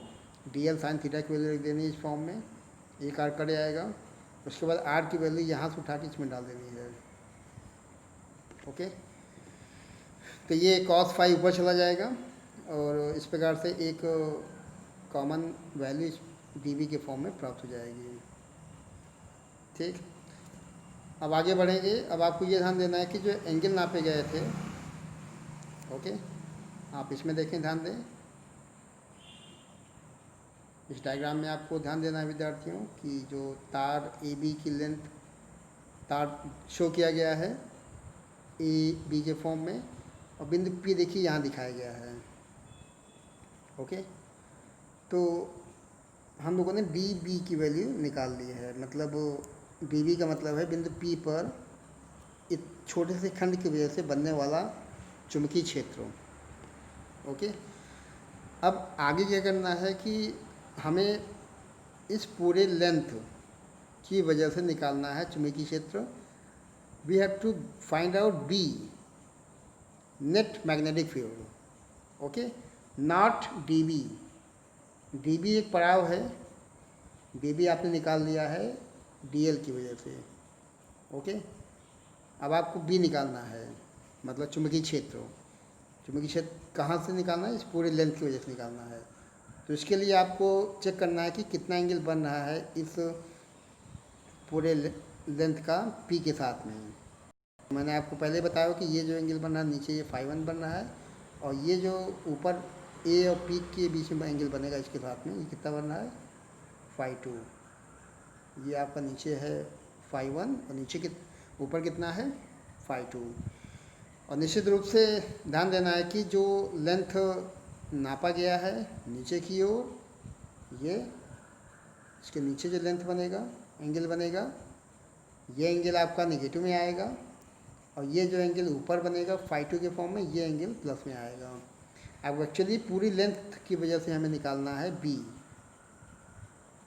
डी एल साइन थीटा की वैल्यू रख देनी है इस फॉर्म में, एक आर कट जाएगा। उसके बाद आर की वैल्यू यहाँ से उठा के इसमें डाल देनी है, ओके। तो ये कॉस फाई ऊपर चला जाएगा और इस प्रकार से एक कॉमन वैल्यू डी बी के फॉर्म में प्राप्त हो जाएगी, ठीक। अब आगे बढ़ेंगे। अब आपको ये ध्यान देना है कि जो एंगल नापे गए थे, ओके, आप इसमें देखें, ध्यान दें। इस डायग्राम में आपको ध्यान देना है विद्यार्थियों कि जो तार ए बी की लेंथ तार शो किया गया है ए बी के फॉर्म में, और बिंदु पी देखिए यहाँ दिखाया गया है, ओके। तो हम लोगों ने डी बी की वैल्यू निकाल ली है। मतलब डी बी का मतलब है बिंदु पी पर इस छोटे से खंड की वजह से बनने वाला चुंबकीय क्षेत्र, ओके। अब आगे क्या करना है कि हमें इस पूरे लेंथ की वजह से निकालना है चुंबकीय क्षेत्र। We have to find out B net magnetic field, okay, naught D B. D B एक पड़ाव है, डी बी आपने निकाल लिया है डी एल की वजह से, ओके। अब आपको बी निकालना है, मतलब चुंबकीय क्षेत्र। चुंबकीय क्षेत्र कहाँ से निकालना है, इस पूरे लेंथ की वजह से निकालना है। तो इसके लिए आपको चेक करना है कि कितना एंगल बन रहा है इस पूरे लेंथ का पी के साथ में। मैंने आपको पहले बताया कि ये जो एंगल बन रहा है नीचे, ये φ1 बन रहा है, और ये जो ऊपर ए और पी के बीच में एंगल बनेगा इसके साथ में, ये कितना बन रहा है φ2। ये आपका नीचे है φ1 और नीचे ऊपर कितना है φ2। और निश्चित रूप से ध्यान देना है कि जो लेंथ नापा गया है नीचे की ओर, ये इसके नीचे जो लेंथ बनेगा, एंगल बनेगा, ये एंगल आपका नेगेटिव में आएगा, और ये जो एंगल ऊपर बनेगा फाई टू के फॉर्म में, ये एंगल प्लस में आएगा। अब एक्चुअली पूरी लेंथ की वजह से हमें निकालना है बी,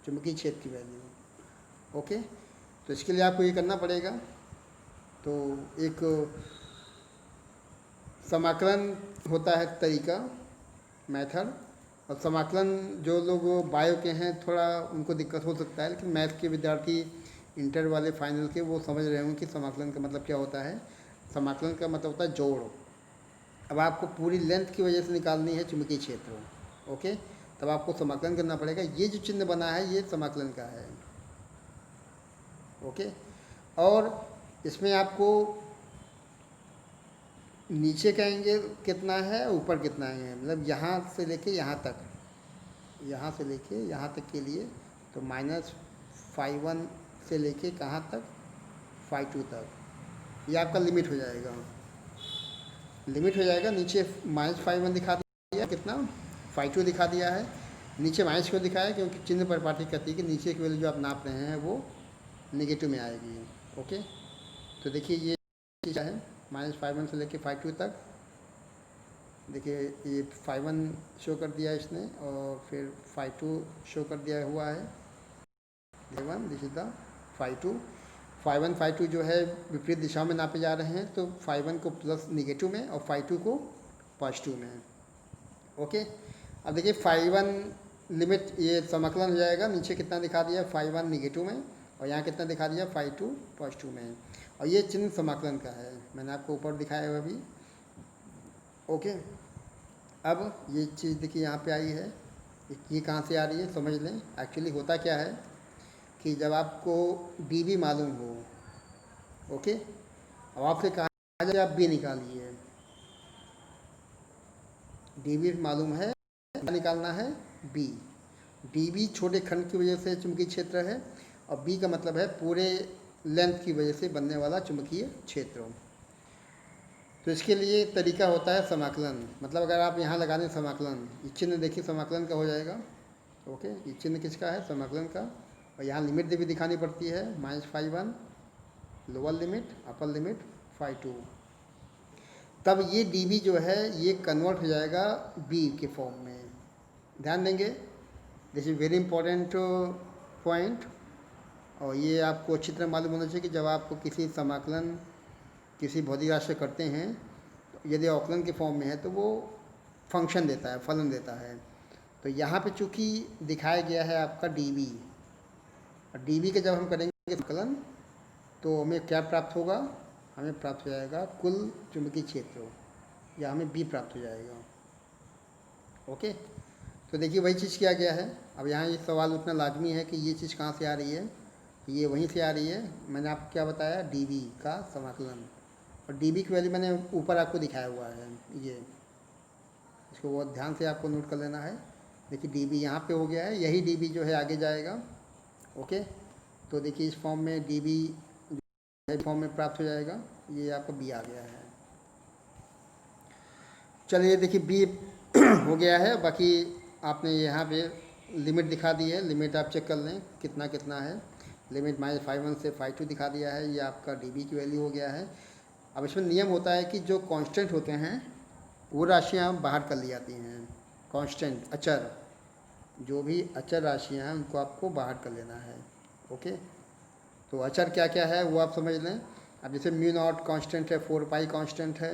चुंबकीय क्षेत्र की वैल्यू। ओके, तो इसके लिए आपको ये करना पड़ेगा। तो एक समाकलन होता है तरीका, मेथड, और समाकलन जो लोग बायो के हैं थोड़ा उनको दिक्कत हो सकता है, लेकिन मैथ के विद्यार्थी इंटर वाले फाइनल के वो समझ रहे होंगे कि समाकलन का मतलब क्या होता है। समाकलन का मतलब होता है जोड़। अब आपको पूरी लेंथ की वजह से निकालनी है चुंबकीय क्षेत्र, ओके, तब आपको समाकलन करना पड़ेगा। ये जो चिन्ह बना है ये समाकलन का है, ओके। और इसमें आपको नीचे का एंगल कितना है, ऊपर कितना है, मतलब यहाँ से लेके यहाँ तक, यहाँ से लेके यहाँ तक के लिए तो -φ1 से लेके कहाँ तक, φ2 तक, ये आपका लिमिट हो जाएगा। लिमिट हो जाएगा। नीचे -φ1 दिखा दिया, कितना, φ2 दिखा दिया है। नीचे माइनस क्यों दिखाया, क्योंकि चिन्ह पर पाठी कहती है कि नीचे की वैल्यू जो आप नाप रहे हैं वो नेगेटिव में आएगी, ओके। तो देखिए ये चीज़ है, -φ1 से लेके φ2 तक। देखिए ये φ1 शो कर दिया इसने, और फिर φ2 शो कर दिया हुआ है, दिस इज द φ2। φ1 φ2 जो है विपरीत दिशा में नापे जा रहे हैं, तो φ1 को प्लस नेगेटिव में और φ2 को पॉजिटिव में, ओके। अब देखिए φ1 लिमिट, ये समाकलन हो जाएगा। नीचे कितना दिखा दिया, φ1 नेगेटिव में, और यहाँ कितना दिखा दिया, φ2 पॉजिटिव में, और ये चिन्ह समाकलन का है, मैंने आपको ऊपर दिखाया हुआ अभी, ओके। अब ये चीज़ देखिए यहाँ पे आई है, ये कहाँ से आ रही है समझ लें। एक्चुअली होता क्या है कि जब आपको डी बी मालूम हो, ओके, अब आपसे कहा जाए आप बी निकालिए, डी बी मालूम है, निकालना है बी। डी बी छोटे खंड की वजह से चुंबकीय क्षेत्र है, और बी का मतलब है पूरे लेंथ की वजह से बनने वाला चुंबकीय क्षेत्र। तो इसके लिए तरीका होता है समाकलन, मतलब अगर आप यहाँ लगा दें समाकलन, ये चिन्ह देखिए समाकलन का हो जाएगा, ओके। ये चिन्ह किसका है, समाकलन का। और यहाँ लिमिट भी दिखानी पड़ती है, -φ1 लोअर लिमिट, अपर लिमिट φ2। तब ये dB जो है ये कन्वर्ट हो जाएगा B के फॉर्म में। ध्यान देंगे, this is very important point. और ये आपको अच्छी तरह मालूम होना चाहिए कि जब आप किसी समाकलन किसी भौतिक राशि करते हैं, तो यदि अवकलन के फॉर्म में है तो वो फंक्शन देता है, फलन देता है। तो यहाँ पे चूँकि दिखाया गया है आपका dB, और dB के जब हम करेंगे समाकलन तो हमें क्या प्राप्त होगा, हमें प्राप्त हो जाएगा कुल चुंबकीय क्षेत्र, या हमें बी प्राप्त हो जाएगा, ओके। तो देखिए वही चीज़ किया गया है। अब यहाँ ये सवाल उठना लाजमी है कि ये चीज़ कहाँ से आ रही है, ये वहीं से आ रही है। मैंने आपको क्या बताया, डीबी का समाकलन, और डीबी की वैल्यू मैंने ऊपर आपको दिखाया हुआ है, ये इसको बहुत ध्यान से आपको नोट कर लेना है। देखिए डीबी यहाँ पे हो गया है, यही डीबी जो है आगे जाएगा, ओके। तो देखिए इस फॉर्म में डीबी फॉर्म में प्राप्त हो जाएगा, ये आपका बी आ गया है। चलिए देखिए बी हो गया है। बाकी आपने यहाँ पे लिमिट दिखा दी है, लिमिट आप चेक कर लें कितना कितना है। लिमिट -φ1 से φ2 दिखा दिया है, ये आपका dB की वैल्यू हो गया है। अब इसमें नियम होता है कि जो कांस्टेंट होते हैं वो राशियाँ बाहर कर ली जाती हैं। कांस्टेंट, अचर, जो भी अचर राशियाँ हैं उनको आपको बाहर कर लेना है, ओके। तो अचर क्या क्या है वो आप समझ लें। अब जैसे μ0 कांस्टेंट है, 4π कांस्टेंट है,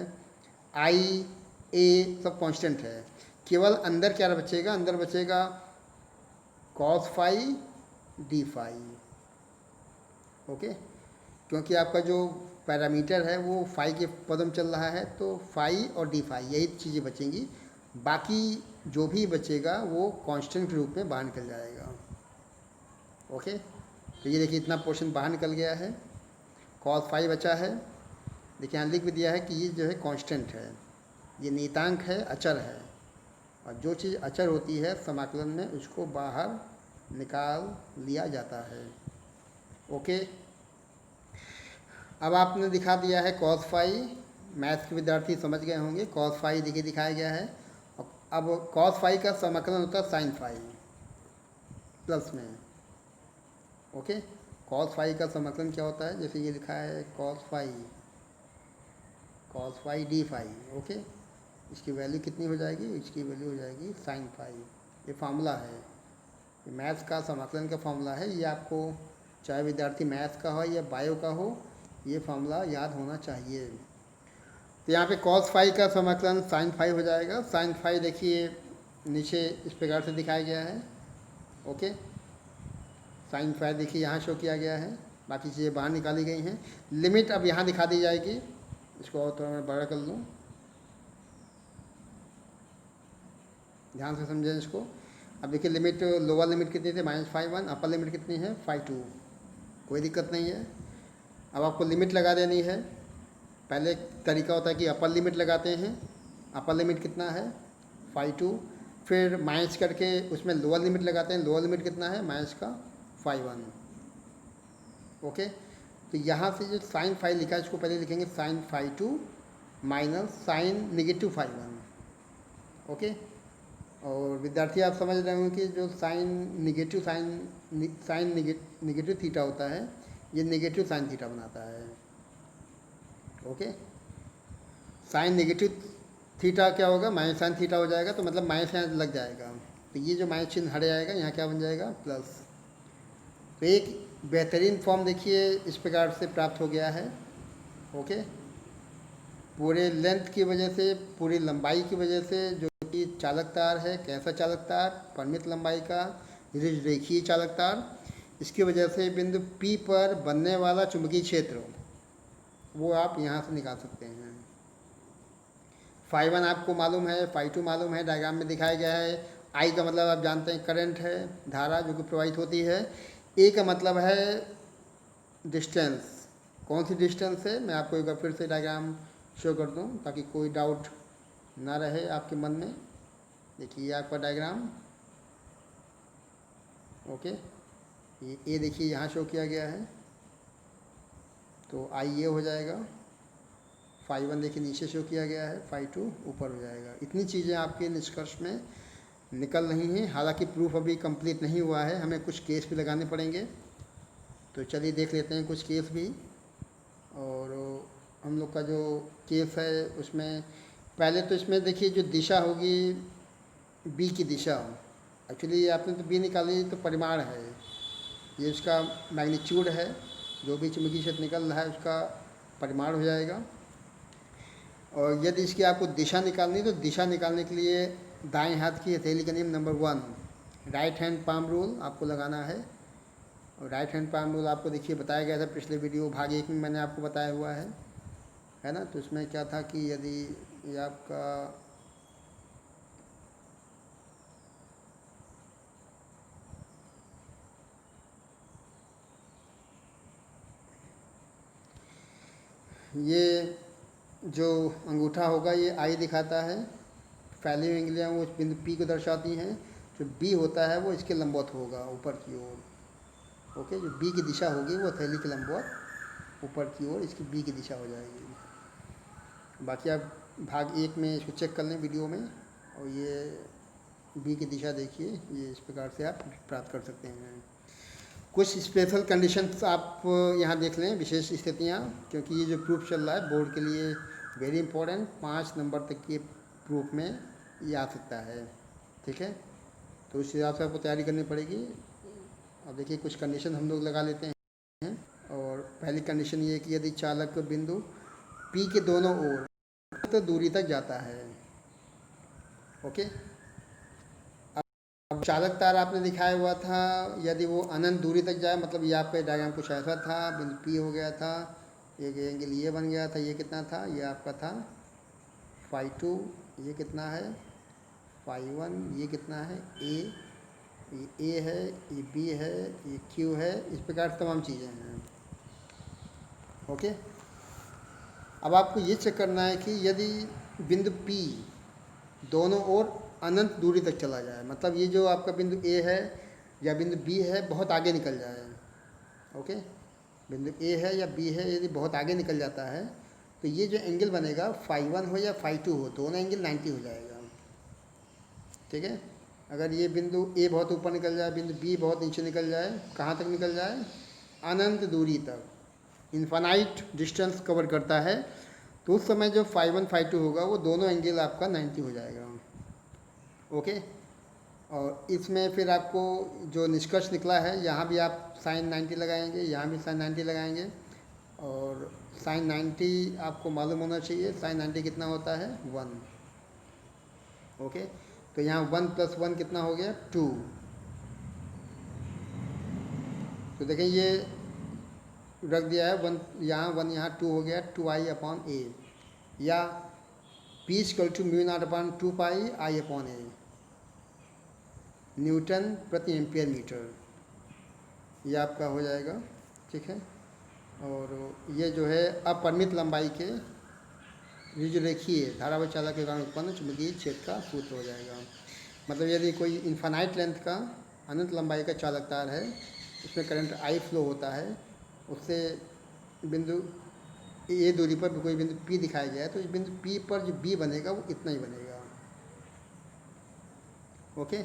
आई ए सब कांस्टेंट है। केवल अंदर क्या बचेगा, अंदर बचेगा cos phi D phi, okay. क्योंकि आपका जो पैरामीटर है वो फाई के पदम चल रहा है, तो फाई और डी फाई यही चीज़ें बचेंगी। बाकी जो भी बचेगा वो कांस्टेंट के रूप में बाहर निकल जाएगा, ओके। तो ये देखिए इतना पोर्शन बाहर निकल गया है, cos फाई बचा है। देखिए यहाँ लिख भी दिया है कि ये जो है कांस्टेंट है, ये नियतांक है, अचर है, और जो चीज़ अचर होती है समाकलन में उसको बाहर निकाल लिया जाता है, ओके। अब आपने दिखा दिया है cos फाई, मैथ्स के विद्यार्थी समझ गए होंगे, cos फाई देखिए दिखाया गया है। अब cos फाई का समाकलन होता है sin फाई प्लस में, ओके। cos फाई का समाकलन क्या होता है, जैसे ये लिखा है cos phi cos phi D phi. Okay, इसकी वैल्यू कितनी हो जाएगी, इसकी वैल्यू हो जाएगी साइन फाई। ये फार्मूला है, ये मैथ्स का समाकलन का फार्मूला है। ये आपको चाहे विद्यार्थी मैथ्स का हो या बायो का हो, ये फार्मूला याद होना चाहिए। तो यहाँ पे कॉस फाई का समाकलन साइन फाई हो जाएगा। साइन फाई देखिए नीचे इस प्रकार से दिखाया गया है। ओके, साइन फाई देखिए यहाँ शो किया गया है, बाकी चीज़ें बाहर निकाली गई हैं। लिमिट अब यहाँ दिखा दी जाएगी, इसको और थोड़ा मैं बड़ा कर लूँ, ध्यान से समझें इसको। अब देखिए लिमिट, लोअर लिमिट कितनी थी -5(1), अपर लिमिट कितनी है 5(2), कोई दिक्कत नहीं है। अब आपको लिमिट लगा देनी है। पहले तरीका होता है कि अपर लिमिट लगाते हैं, अपर लिमिट कितना है 5(2), फिर माइनस करके उसमें लोअर लिमिट लगाते हैं, लोअर लिमिट कितना है माइनस का 5(1). ओके, तो यहाँ से जो साइन 5 लिखा है इसको पहले लिखेंगे साइन 5(2) माइनस साइन -5(1). ओके, और विद्यार्थी आप समझ रहे होंगे कि जो साइन निगेटिव थीटा होता है, ये नेगेटिव साइन थीटा बनाता है। ओके, साइन नेगेटिव थीटा क्या होगा, माइनस साइन थीटा हो जाएगा, तो मतलब माइनस यहाँ लग जाएगा, तो ये जो माइनस चिन्ह हट जाएगा, यहाँ क्या बन जाएगा प्लस। तो एक बेहतरीन फॉर्म देखिए इस प्रकार से प्राप्त हो गया है। ओके, पूरे लेंथ की वजह से, पूरी लंबाई की वजह से जो कि चालक तार है, कैसा चालक तार, परिमित लंबाई का रेखीय चालक तार, इसकी वजह से बिंदु P पर बनने वाला चुंबकीय क्षेत्र वो आप यहाँ से निकाल सकते हैं। φ1 आपको मालूम है, φ2 मालूम है, डायग्राम में दिखाया गया है। I का मतलब आप जानते हैं करंट है, धारा जो कि प्रवाहित होती है। A का मतलब है डिस्टेंस, कौन सी डिस्टेंस है, मैं आपको एक बार फिर से डायग्राम शो कर दूं ताकि कोई डाउट ना रहे आपके मन में। देखिए ये आपका डायग्राम। ओके, ये ए देखिए यहाँ शो किया गया है, तो आई ये हो जाएगा, φ1 देखिए नीचे शो किया गया है, φ2 ऊपर हो जाएगा। इतनी चीज़ें आपके निष्कर्ष में निकल रही हैं। हालांकि प्रूफ अभी कंप्लीट नहीं हुआ है, हमें कुछ केस भी लगाने पड़ेंगे, तो चलिए देख लेते हैं कुछ केस भी। और हम लोग का जो केस है उसमें पहले तो इसमें देखिए जो दिशा होगी बी की दिशा, एक्चुअली ये आपने तो बी निकाली तो परिमाण है, ये उसका मैग्नीट्यूड है, जो भी चुंबकीय क्षेत्र निकल रहा है उसका परिमाण हो जाएगा। और यदि इसकी आपको दिशा निकालनी तो दिशा निकालने के लिए दाएं हाथ की हथेली का नियम number 1 right hand palm rule आपको लगाना है। और राइट हैंड पाम रूल आपको देखिए बताया गया था पिछले वीडियो भाग 1 में, मैंने आपको बताया हुआ है ना। तो इसमें क्या था कि यदि ये आपका ये जो अंगूठा होगा ये आई दिखाता है, फैली हुई उंगलियाँ वो बिंदु पी को दर्शाती हैं, जो बी होता है वो इसके लंबवत होगा ऊपर की ओर। ओके, जो बी की दिशा होगी वो हथेली के लंबवत ऊपर की ओर इसकी बी की दिशा हो जाएगी। बाकी आप भाग 1 में इसको चेक कर लें वीडियो में, और ये बी की दिशा देखिए, ये इस प्रकार से आप प्राप्त कर सकते हैं। कुछ स्पेशल कंडीशंस आप यहाँ देख लें, विशेष स्थितियाँ, क्योंकि ये जो प्रूफ चल रहा है बोर्ड के लिए वेरी इंपॉर्टेंट, 5 नंबर तक के प्रूफ में ये आ सकता है। ठीक है, तो उस हिसाब से आपको तैयारी करनी पड़ेगी। अब देखिए कुछ कंडीशन हम लोग लगा लेते हैं। और पहली कंडीशन ये है कि यदि चालक बिंदु P के दोनों ओर तो दूरी तक जाता है। ओके, अब चालक तार आपने दिखाया हुआ था, यदि वो अनंत दूरी तक जाए, मतलब ये आपका डायग्राम कुछ ऐसा था, बिंदु P हो गया था, एक एंगल ये बन गया था, ये कितना था, ये आपका था φ2, ये कितना है φ1, ये कितना है ये A है, ये B है, ये Q है, इस प्रकार से तमाम चीज़ें हैं। ओके, अब आपको ये चेक करना है कि यदि बिंदु P दोनों ओर अनंत दूरी तक चला जाए, मतलब ये जो आपका बिंदु A है या बिंदु B है बहुत आगे निकल जाए। ओके, बिंदु A है या B है यदि बहुत आगे निकल जाता है, तो ये जो एंगल बनेगा φ1 हो या φ2 हो, दोनों एंगल 90 हो जाएगा। ठीक है, अगर ये बिंदु A बहुत ऊपर निकल जाए, बिंदु B बहुत नीचे निकल जाए, कहाँ तक निकल जाए, अनंत दूरी तक, इन्फानाइट डिस्टेंस कवर करता है, तो उस समय जो फाई 1 फाई 2 होगा वो दोनों एंगल आपका 90 हो जाएगा। ओके, और इसमें फिर आपको जो निष्कर्ष निकला है, यहाँ भी आप साइन 90 लगाएंगे, यहाँ भी साइन 90 लगाएंगे, और साइन 90 आपको मालूम होना चाहिए। साइन 90 कितना होता है? 1। ओके, तो यहाँ 1 + 1 कितना हो गया? 2। तो देखें ये रख दिया है 1 यहाँ, 1 यहाँ, 2 हो गया 2i/a, या P = μ0/2πi/a, न्यूटन प्रति एम्पियर मीटर, ये आपका हो जाएगा। ठीक है, और ये जो है अपरिमित लंबाई के ऋजुरेखीय धारावाही चालक के कारण उत्पन्न चुंबकीय क्षेत्र का सूत्र हो जाएगा। मतलब यदि कोई इन्फानाइट लेंथ का, अनंत लंबाई का चालक तार है, उसमें करंट I फ्लो होता है, उससे बिंदु ए दूरी पर कोई बिंदु P दिखाया गया है, तो इस बिंदु P पर जो B बनेगा वो इतना ही बनेगा। ओके,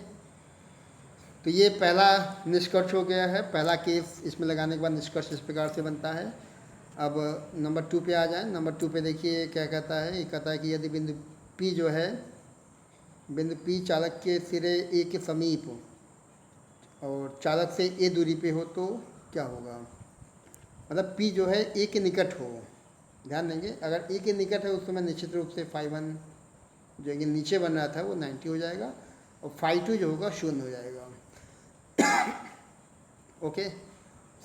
तो ये पहला निष्कर्ष हो गया है। पहला केस इसमें लगाने के बाद निष्कर्ष इस प्रकार से बनता है। अब नंबर 2 पे आ जाएं। नंबर 2 पे देखिए क्या कहता है। ये कहता है कि यदि बिंदु P जो है, बिंदु P चालक के सिरे A के समीप और चालक से A दूरी पे हो तो क्या होगा? मतलब P जो है A के निकट हो। ध्यान देंगे, अगर A के निकट है उस समय निश्चित रूप से फाई 1 जो कि नीचे बन रहा था वो 90 हो जाएगा, और फाई 2 जो होगा 0 हो जाएगा। ओके,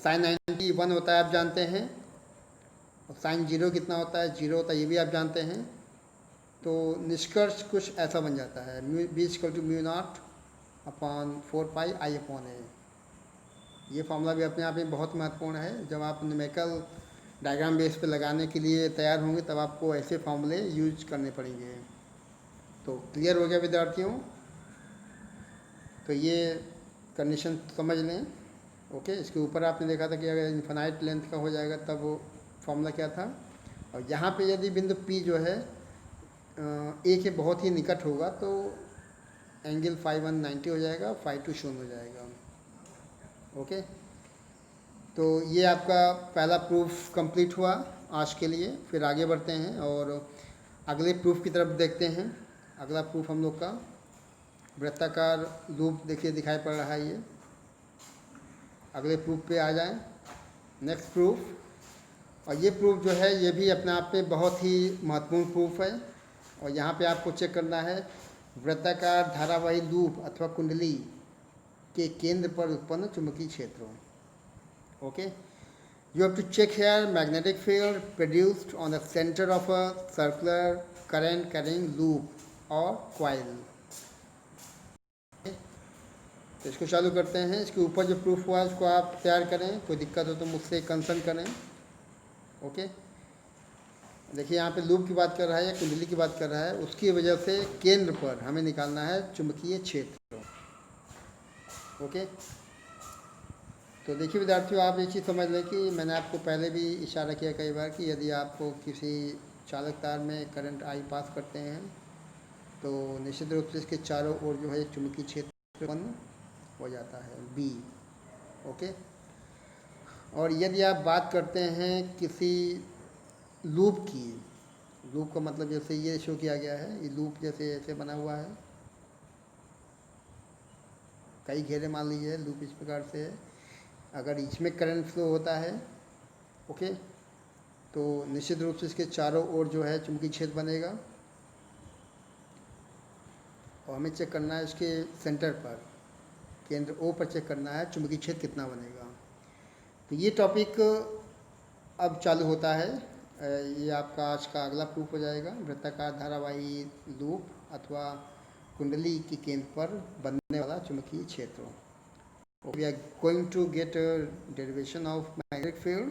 साइन 90 1 होता है, आप जानते हैं, और साइन 0 कितना होता है? 0 होता है, ये भी आप जानते हैं। तो निष्कर्ष कुछ ऐसा बन जाता है, B = μ0/4πi/a। ये फॉर्मूला भी अपने आप में बहुत महत्वपूर्ण है। जब आप न्यूमेरिकल डायग्राम बेस पे लगाने के लिए तैयार होंगे तब आपको ऐसे फॉर्मूले यूज करने पड़ेंगे। तो क्लियर हो गया विद्यार्थियों? तो ये कंडीशन समझ लें। ओके, इसके ऊपर आपने देखा था कि अगर इन्फिनाइट लेंथ का हो जाएगा तब वो फॉर्मूला क्या था, और यहाँ पे यदि बिंदु P जो है A के बहुत ही निकट होगा तो एंगल फाई 1 90 हो जाएगा, फाई 2 0 हो जाएगा। ओके, तो ये आपका पहला प्रूफ कंप्लीट हुआ आज के लिए। फिर आगे बढ़ते हैं और अगले प्रूफ की तरफ देखते हैं। अगला प्रूफ हम लोग का वृत्ताकार लूप देखिए दिखाई पड़ रहा है। ये अगले प्रूफ पे आ जाएं। नेक्स्ट प्रूफ, और ये प्रूफ जो है ये भी अपने आप में बहुत ही महत्वपूर्ण प्रूफ है। और यहाँ पे आपको चेक करना है वृत्ताकार धारावाही लूप अथवा कुंडली के केंद्र पर उत्पन्न चुंबकीय क्षेत्रों। Okay, you have to check here magnetic field produced on the center of a circular current carrying loop or coil। तो इसको चालू करते हैं। इसके ऊपर जो प्रूफ हुआ है उसको आप तैयार करें, कोई दिक्कत हो तो मुझसे कंसल्ट करें। ओके, देखिए यहाँ पे लूप की बात कर रहा है या कुंडली की बात कर रहा है, उसकी वजह से केंद्र पर हमें निकालना है चुंबकीय क्षेत्र। ओके, तो देखिए विद्यार्थियों, आप ये चीज़ समझ लें कि मैंने आपको पहले भी इशारा किया कई बार कि यदि आपको किसी चालक तार में करंट I पास करते हैं तो निश्चित रूप से इसके चारों ओर जो है चुंबकीय क्षेत्र उत्पन्न हो जाता है B। ओके, और यदि आप बात करते हैं किसी लूप की, लूप का मतलब जैसे ये शो किया गया है, ये लूप जैसे ऐसे बना हुआ है, कई घेरे मान लीजिए लूप इस प्रकार से है। अगर इसमें करंट फ्लो होता है, ओके, तो निश्चित रूप से इसके चारों ओर जो है चुंबकीय क्षेत्र बनेगा, और हमें चेक करना है इसके सेंटर पर, केंद्र O पर चेक करना है चुंबकीय क्षेत्र कितना बनेगा। तो ये टॉपिक अब चालू होता है। ये आपका आज का अगला प्रूफ हो जाएगा, वृत्ताकार धारावाही लूप अथवा कुंडली के केंद्र पर बनने वाला चुंबकीय क्षेत्र। We are going to get a derivation of magnetic field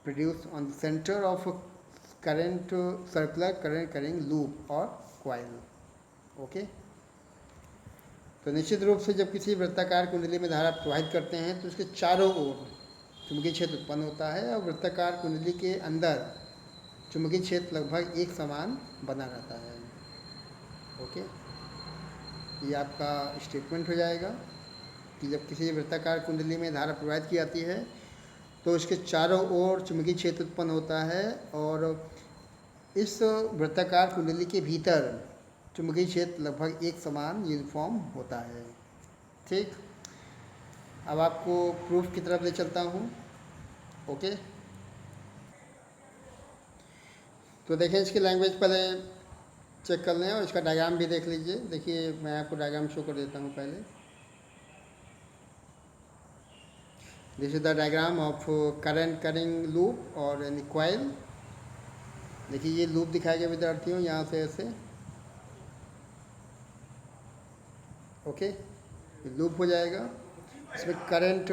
produced on the center of a current circular current carrying loop or coil. Okay? तो निश्चित रूप से जब किसी वृत्ताकार कुंडली में धारा प्रवाहित करते हैं तो उसके चारों ओर चुंबकीय क्षेत्र उत्पन्न होता है, और वृत्ताकार कुंडली के अंदर चुंबकीय क्षेत्र लगभग एक समान बना रहता है। ओके, ये आपका स्टेटमेंट हो जाएगा कि जब किसी वृत्ताकार कुंडली में धारा प्रवाहित की जाती है तो इसके चारों ओर चुंबकीय क्षेत्र उत्पन्न होता है, और इस वृत्ताकार कुंडली के भीतर चुंबकीय क्षेत्र लगभग एक समान यूनिफॉर्म होता है। ठीक, अब आपको प्रूफ की तरफ ले चलता हूँ। ओके, तो देखें इसकी लैंग्वेज पहले चेक कर लें और इसका डायग्राम भी देख लीजिए। देखिए मैं आपको डायग्राम शो कर देता हूँ पहले। This is the diagram of current carrying loop और एन कॉइल। देखिए ये लूप दिखाया गया विद्यार्थियों, यहाँ से ऐसे। ओके, ये लूप हो जाएगा, इसमें करंट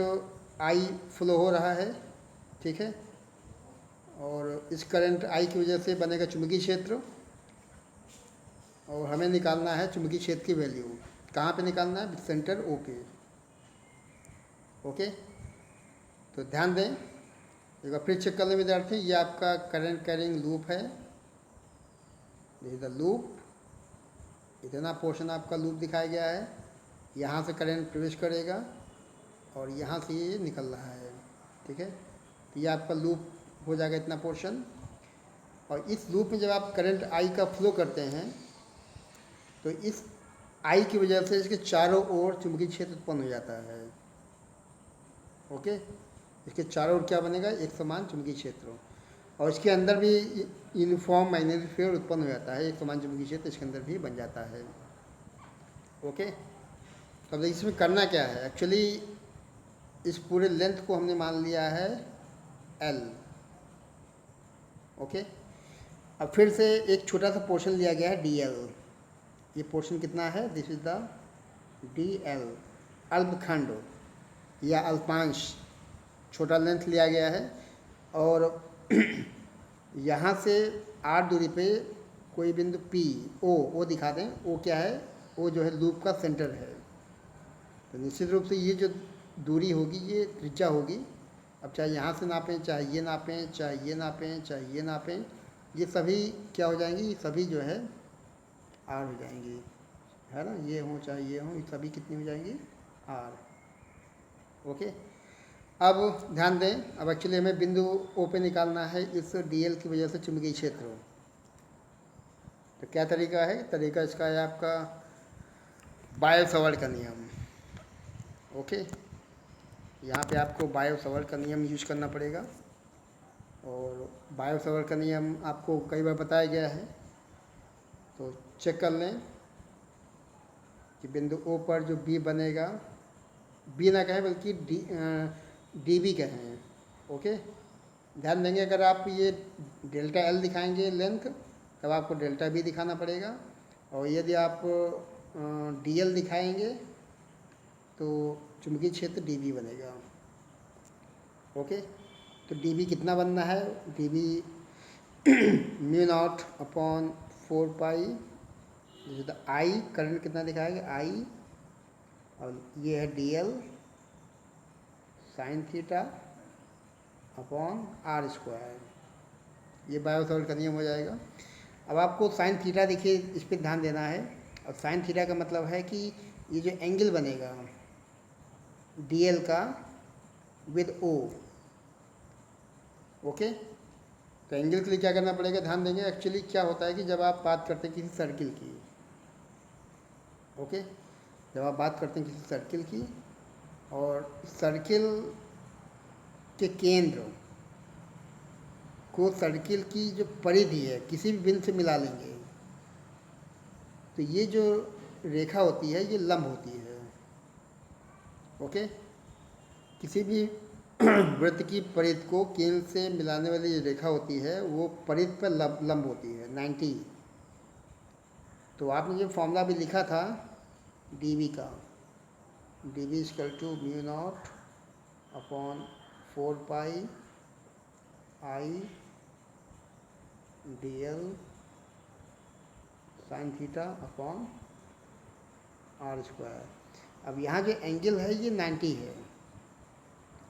आई फ्लो हो रहा है। ठीक है, और इस करंट आई की वजह से बनेगा चुंबकीय क्षेत्र, और हमें निकालना है चुंबकीय क्षेत्र की वैल्यू। कहाँ पे निकालना है? सेंटर ओ पे। ओके, तो ध्यान दें, एक बार फिर चेक कर लें विद्यार्थी। ये आपका करंट कैरिंग लूप है, दिस इज द लूप। इतना पोर्शन आपका लूप दिखाया गया है, यहाँ से करंट प्रवेश करेगा और यहाँ से ये निकल रहा है। ठीक है, तो ये आपका लूप हो जाएगा इतना पोर्शन। और इस लूप में जब आप करंट आई का फ्लो करते हैं तो इस आई की वजह से इसके चारों ओर चुंबकीय क्षेत्र उत्पन्न हो जाता है। ओके, इसके चारों ओर क्या बनेगा? एक समान चुंबकीय क्षेत्र, और इसके अंदर भी यूनिफॉर्म मैग्नेटिक फील्ड उत्पन्न हो जाता है। एक समान चुंबकीय क्षेत्र इसके अंदर भी बन जाता है। ओके, तो अब इसमें करना क्या है? एक्चुअली इस पूरे लेंथ को हमने मान लिया है एल। ओके, अब फिर से एक छोटा सा पोर्शन लिया गया है डी एल। ये पोर्शन कितना है? This is the D L, अल्पखंड या अल्पांश, छोटा लेंथ लिया गया है। और यहाँ से आर दूरी पे कोई बिंदु पी, ओ दिखा दें। ओ क्या है? ओ जो है लूप का सेंटर है। तो निश्चित रूप से ये जो दूरी होगी ये त्रिज्या होगी। अब चाहे यहाँ से नापें, चाहे ये नापें, चाहे ये नापें, चाहे ये नापें, ये सभी क्या हो जाएंगी? ये सभी जो है आर हो जाएंगी, है ना। ये हों चाहे ये हों, ये सभी कितनी हो जाएंगी? आर। ओके, अब ध्यान दें, अब एक्चुअली हमें बिंदु ओ पे निकालना है इस डीएल की वजह से चुंबकीय क्षेत्र। तो क्या तरीका है? तरीका इसका है आपका बायो-सवर्ट का नियम। ओके, यहाँ पे आपको बायो-सवर्ट का नियम यूज करना पड़ेगा, और बायो-सवर्ट का नियम आपको कई बार बताया गया है। तो चेक कर लें कि बिंदु ओ पर जो बी बनेगा, बी ना कहें बल्कि डी बी कहें। ओके, ध्यान देंगे, अगर आप ये डेल्टा एल दिखाएंगे लेंथ, तब आपको डेल्टा बी दिखाना पड़ेगा, और यदि आप डी एल दिखाएंगे तो चुंबकीय क्षेत्र डी बी बनेगा। ओके, तो डी बी कितना बनना है? D B mu naught upon 4 pi, the I, current कितना दिखाएगा? आई, और ये है D L sine theta upon R square. ये बायो-सवर्ट का नियम हो जाएगा। अब आपको साइन थीटा देखिए, इस पर ध्यान देना है। और साइन थीटा का मतलब है कि ये जो एंगल बनेगा डी एल का विद ओ। ओके, तो एंगल के लिए क्या करना पड़ेगा? ध्यान देंगे, एक्चुअली क्या होता है कि जब आप बात करते हैं किसी सर्किल की, ओके, जब आप बात करते हैं किसी सर्किल की, और सर्किल के केंद्र को सर्किल की जो परिधि है किसी भी बिंदु से मिला लेंगे, तो ये जो रेखा होती है ये लंब होती है। ओके, किसी भी वृत्त की परिधि को केंद्र से मिलाने वाली जो रेखा होती है वो परिधि पर लंब होती है, 90। तो आपने जो फॉर्मूला भी लिखा था डी वी का, D V equal to mu naught upon 4 pi I D L sine theta upon R square. अब यहाँ जो एंगल है ये 90 है।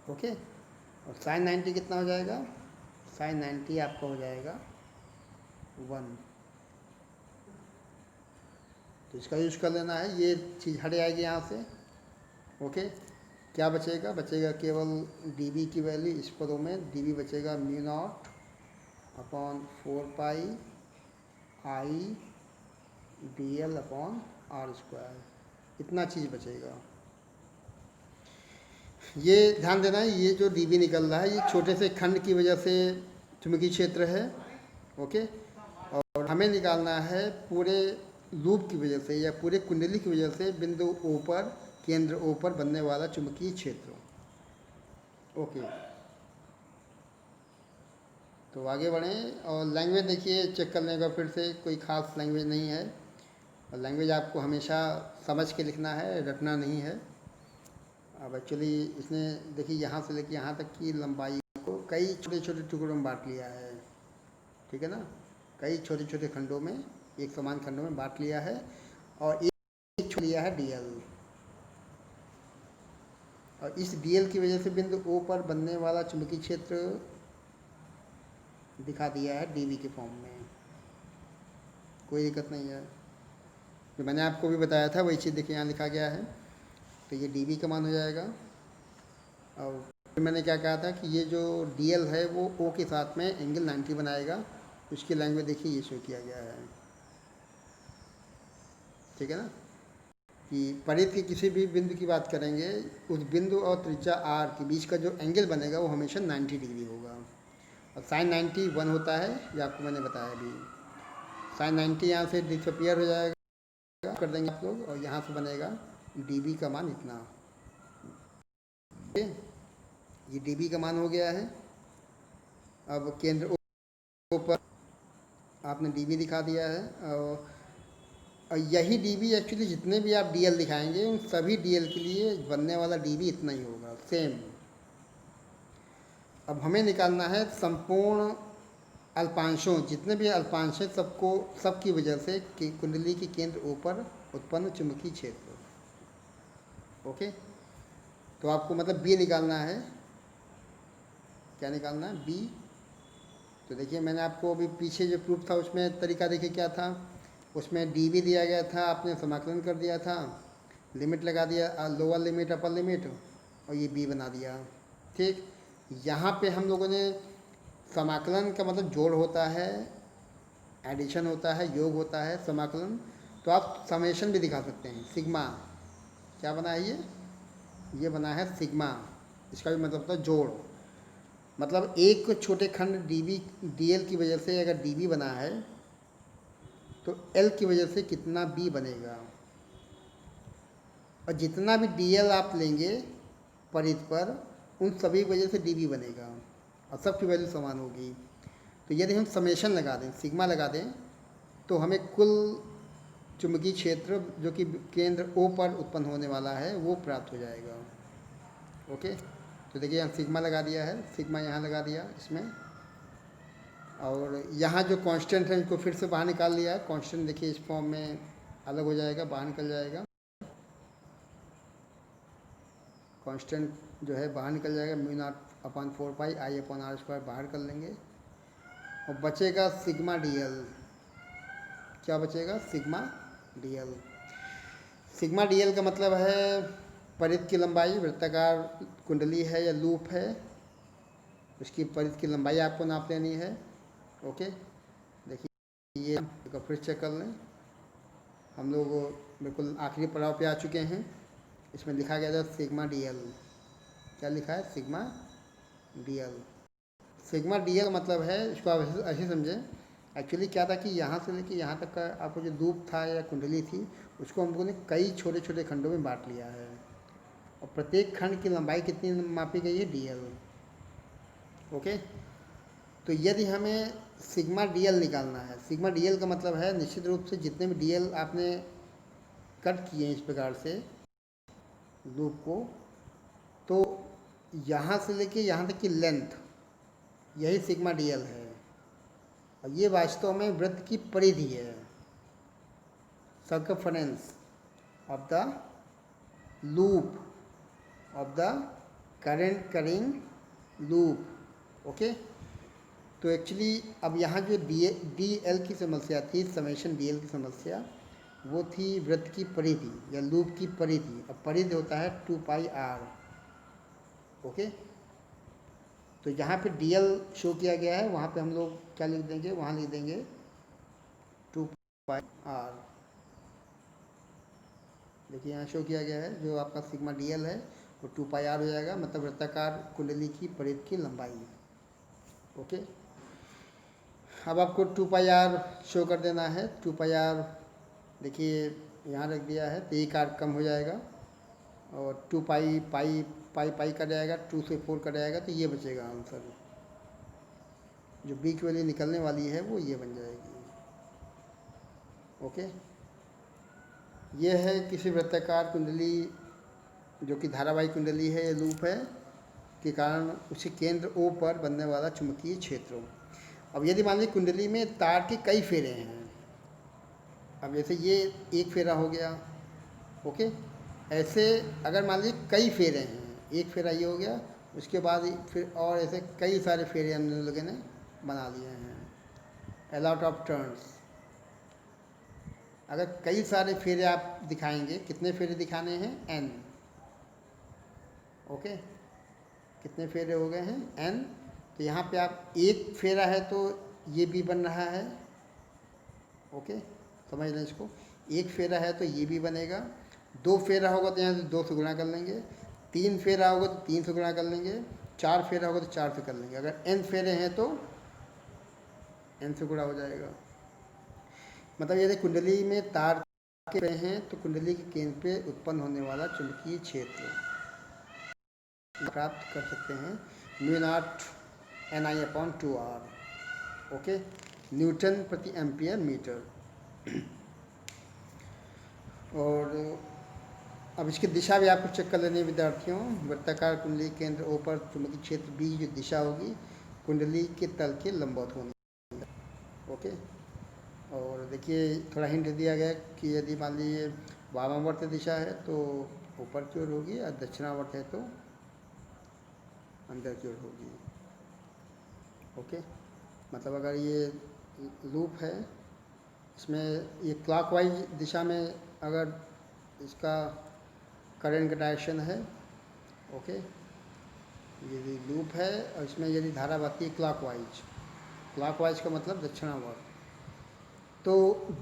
ओके, और साइन 90 कितना हो जाएगा? साइन 90 आपका हो जाएगा 1। तो इसका यूज कर लेना है, ये चीज़ हट जाएगी यहाँ से। ओके, क्या बचेगा? बचेगा केवल डी की वैल्यू, इस पदों में डी बचेगा mu naught upon 4 pi I D L upon R square, इतना चीज़ बचेगा। ये ध्यान देना है, ये जो डीबी निकल रहा है ये छोटे से खंड की वजह से चुंबकीय क्षेत्र है। ओके, और हमें निकालना है पूरे लूप की वजह से या पूरे कुंडली की वजह से बिंदु ओ पर, केंद्र ओ पर बनने वाला चुंबकीय क्षेत्र। ओके, तो आगे बढ़ें और लैंग्वेज देखिए, चेक कर लेगा फिर से, कोई ख़ास लैंग्वेज नहीं है। और लैंग्वेज आपको हमेशा समझ के लिखना है, रटना नहीं है। अब एक्चुअली इसने देखिए यहाँ से लेके यहाँ तक की लंबाई को कई छोटे छोटे टुकड़ों में बांट लिया है, ठीक है ना, कई छोटे छोटे खंडों में, एक समान खंडों में बांट लिया है। और एक छोड़ लिया है डीएल, और इस डीएल की वजह से बिंदु ओ पर बनने वाला चुंबकीय क्षेत्र दिखा दिया है डीवी के फॉर्म में। कोई दिक्कत नहीं है, जो मैंने आपको भी बताया था वही चीज़ देखिए यहाँ लिखा गया है। तो ये डीवी का मान हो जाएगा। और फिर मैंने क्या कहा था कि ये जो डीएल है वो ओ के साथ में एंगल 90 बनाएगा। उसकी लैंग्वेज देखिए ये शो किया गया है, ठीक है ना, कि परिध के किसी भी बिंदु की बात करेंगे, उस बिंदु और त्रिज्या आर के बीच का जो एंगल बनेगा वो हमेशा 90 डिग्री होगा। और साइन 90 1 होता है, ये आपको मैंने बताया अभी। साइन 90 यहाँ से डिसअपियर हो जाएगा, कर देंगे आप लोग, और यहाँ से बनेगा डीबी का मान इतना। ये डीबी का मान हो गया है। अब केंद्र ओ पर आपने डीबी दिखा दिया है। और यही डीबी एक्चुअली जितने भी आप डीएल दिखाएंगे उन सभी डीएल के लिए बनने वाला डीबी इतना ही होगा, सेम। अब हमें निकालना है संपूर्ण अल्पांशों, जितने भी अल्पांश हैं सबको, सबकी वजह से कुंडली के केंद्र ओ पर उत्पन्न चुंबकीय क्षेत्र। ओके, तो आपको मतलब बी निकालना है। क्या निकालना है? बी। तो देखिए मैंने आपको अभी पीछे जो प्रूफ था उसमें तरीका देखिए क्या था, उसमें डी भी दिया गया था, आपने समाकलन कर दिया था, लिमिट लगा दिया, लोअर लिमिट अपर लिमिट, और ये बी बना दिया। ठीक, यहाँ पे हम लोगों ने समाकलन का मतलब जोड़ होता है, एडिशन होता है, योग होता है, समाकलन। तो आप समेशन भी दिखा सकते हैं, सिग्मा। क्या बना है ये बना है सिग्मा। इसका भी मतलब होता है जोड़। मतलब एक छोटे खंड डीबी डीएल की वजह से अगर डीबी बना है तो एल की वजह से कितना बी बनेगा। और जितना भी डीएल आप लेंगे परिध पर, उन सभी की वजह से डीबी बनेगा और सबकी वैल्यू समान होगी। तो यदि हम समेशन लगा दें, सिग्मा लगा दें, तो हमें कुल चुंबकीय क्षेत्र जो कि केंद्र ओ पर उत्पन्न होने वाला है वो प्राप्त हो जाएगा। ओके, तो देखिए यहाँ सिग्मा लगा दिया है, सिग्मा यहाँ लगा दिया इसमें। और यहाँ जो कांस्टेंट है इसको फिर से बाहर निकाल लिया है। कांस्टेंट देखिए इस फॉर्म में अलग हो जाएगा, बाहर निकल जाएगा। कांस्टेंट जो है बाहर निकल जाएगा, μ0/4 आई अपॉन आर स्क्वायर बाहर कर लेंगे, और बचेगा सिग्मा डीएल। क्या बचेगा? Sigma DL. सिग्मा डीएल का मतलब है परिध की लंबाई, वृत्ताकार कुंडली है या लूप है, उसकी परिध की लंबाई आपको नाप लेनी है। ओके, देखिए ये एक फिर चेक कर लें, हम लोग बिल्कुल आखिरी पड़ाव पे आ चुके हैं। इसमें लिखा गया था सिग्मा डीएल। क्या लिखा है? Sigma DL. सिग्मा डीएल मतलब है, इसको आप ऐसे समझें, एक्चुअली क्या था कि यहाँ से लेके यहाँ तक का आपको जो लूप था या कुंडली थी, उसको हम लोगों ने कई छोटे छोटे खंडों में बांट लिया है, और प्रत्येक खंड की लंबाई कितनी मापी गई है? डीएल। ओके, तो यदि हमें सिग्मा डीएल निकालना है, सिग्मा डीएल का मतलब है निश्चित रूप से जितने भी डीएल आपने कट किए इस प्रकार से लूप को, तो यहाँ से लेके यहाँ तक की लेंथ, यही सिग्मा डीएल है। और ये वास्तव में वृत्त की परिधि है, circumference of the loop of the current carrying loop. Okay, तो एक्चुअली अब यहाँ जो डी एल की समस्या थी, समेशन डी एल की समस्या, वो थी वृत्त की परिधि या लूप की परिधि। अब परिधि होता है 2πr। ओके, तो जहाँ पे डी एल शो किया गया है वहाँ पे हम लोग क्या लिख देंगे? वहाँ लिख देंगे पाई आर। देखिए यहाँ शो किया गया है, जो आपका सिग्मा डी एल है वो 2 पाई आर हो जाएगा, मतलब वृत्ताकार कुंडली की परिधि की लंबाई। ओके, अब आपको 2 पाई आर शो कर देना है। 2 पाई आर देखिए यहाँ रख दिया है, तो एक आर कम हो जाएगा और 2 पाई पाई पाई पाई कट जाएगा, 2 से 4 कट जाएगा, तो ये बचेगा आंसर। जो बी की वैल्यू निकलने वाली है वो ये बन जाएगी। ओके, ये है किसी वृत्ताकार कुंडली जो कि धारावाहिक कुंडली है, ये लूप है के कारण उसी केंद्र ओ पर बनने वाला चुंबकीय क्षेत्र। अब यदि मान लीजिए कुंडली में तार के कई फेरे हैं, अब जैसे ये एक फेरा हो गया, ओके, ऐसे अगर मान लीजिए कई फेरे हैं, एक फेरा ये हो गया, उसके बाद फिर और ऐसे कई सारे फेरे हम लोगों ने बना लिए हैं, a lot of turns। अगर कई सारे फेरे आप दिखाएंगे, कितने फेरे दिखाने हैं, n। ओके, कितने फेरे हो गए हैं, n। तो यहाँ पे आप एक फेरा है तो ये भी बन रहा है। ओके, समझ लें इसको, एक फेरा है तो ये भी बनेगा, 2 फेरा होगा तो यहाँ से 2 से गुणा कर लेंगे, 3 फेरा होगा तो 3 से गुणा कर लेंगे, 4 फेरा होगा तो 4 से कर लेंगे। अगर n फेरे हैं तो n से गुणा हो जाएगा। मतलब यदि कुंडली में तार के रहे हैं तो कुंडली के केंद्र पे उत्पन्न होने वाला चुंबकीय क्षेत्र प्राप्त कर सकते हैं μ0 Ni/2r। ओके, न्यूटन प्रति एम्पियर मीटर। और अब इसकी दिशा भी आपको चेक कर लेनी है विद्यार्थियों। वृत्ताकार कुंडली केंद्र ओ पर चुंबकीय क्षेत्र बी जो दिशा होगी कुंडली के तल के लंबवत होनी। ओके, और देखिए थोड़ा हिंट दिया गया कि यदि मान लीजिए वामावर्त दिशा है तो ऊपर की ओर होगी और दक्षिणावर्त है तो अंदर की ओर होगी। ओके, मतलब अगर ये लूप है, इसमें ये क्लॉकवाइज दिशा में अगर इसका करंट का डायरेक्शन है, ओके, यदि लूप है और इसमें यदि धारा बहती है क्लॉकवाइज, क्लॉकवाइज का मतलब दक्षिणावर्त, तो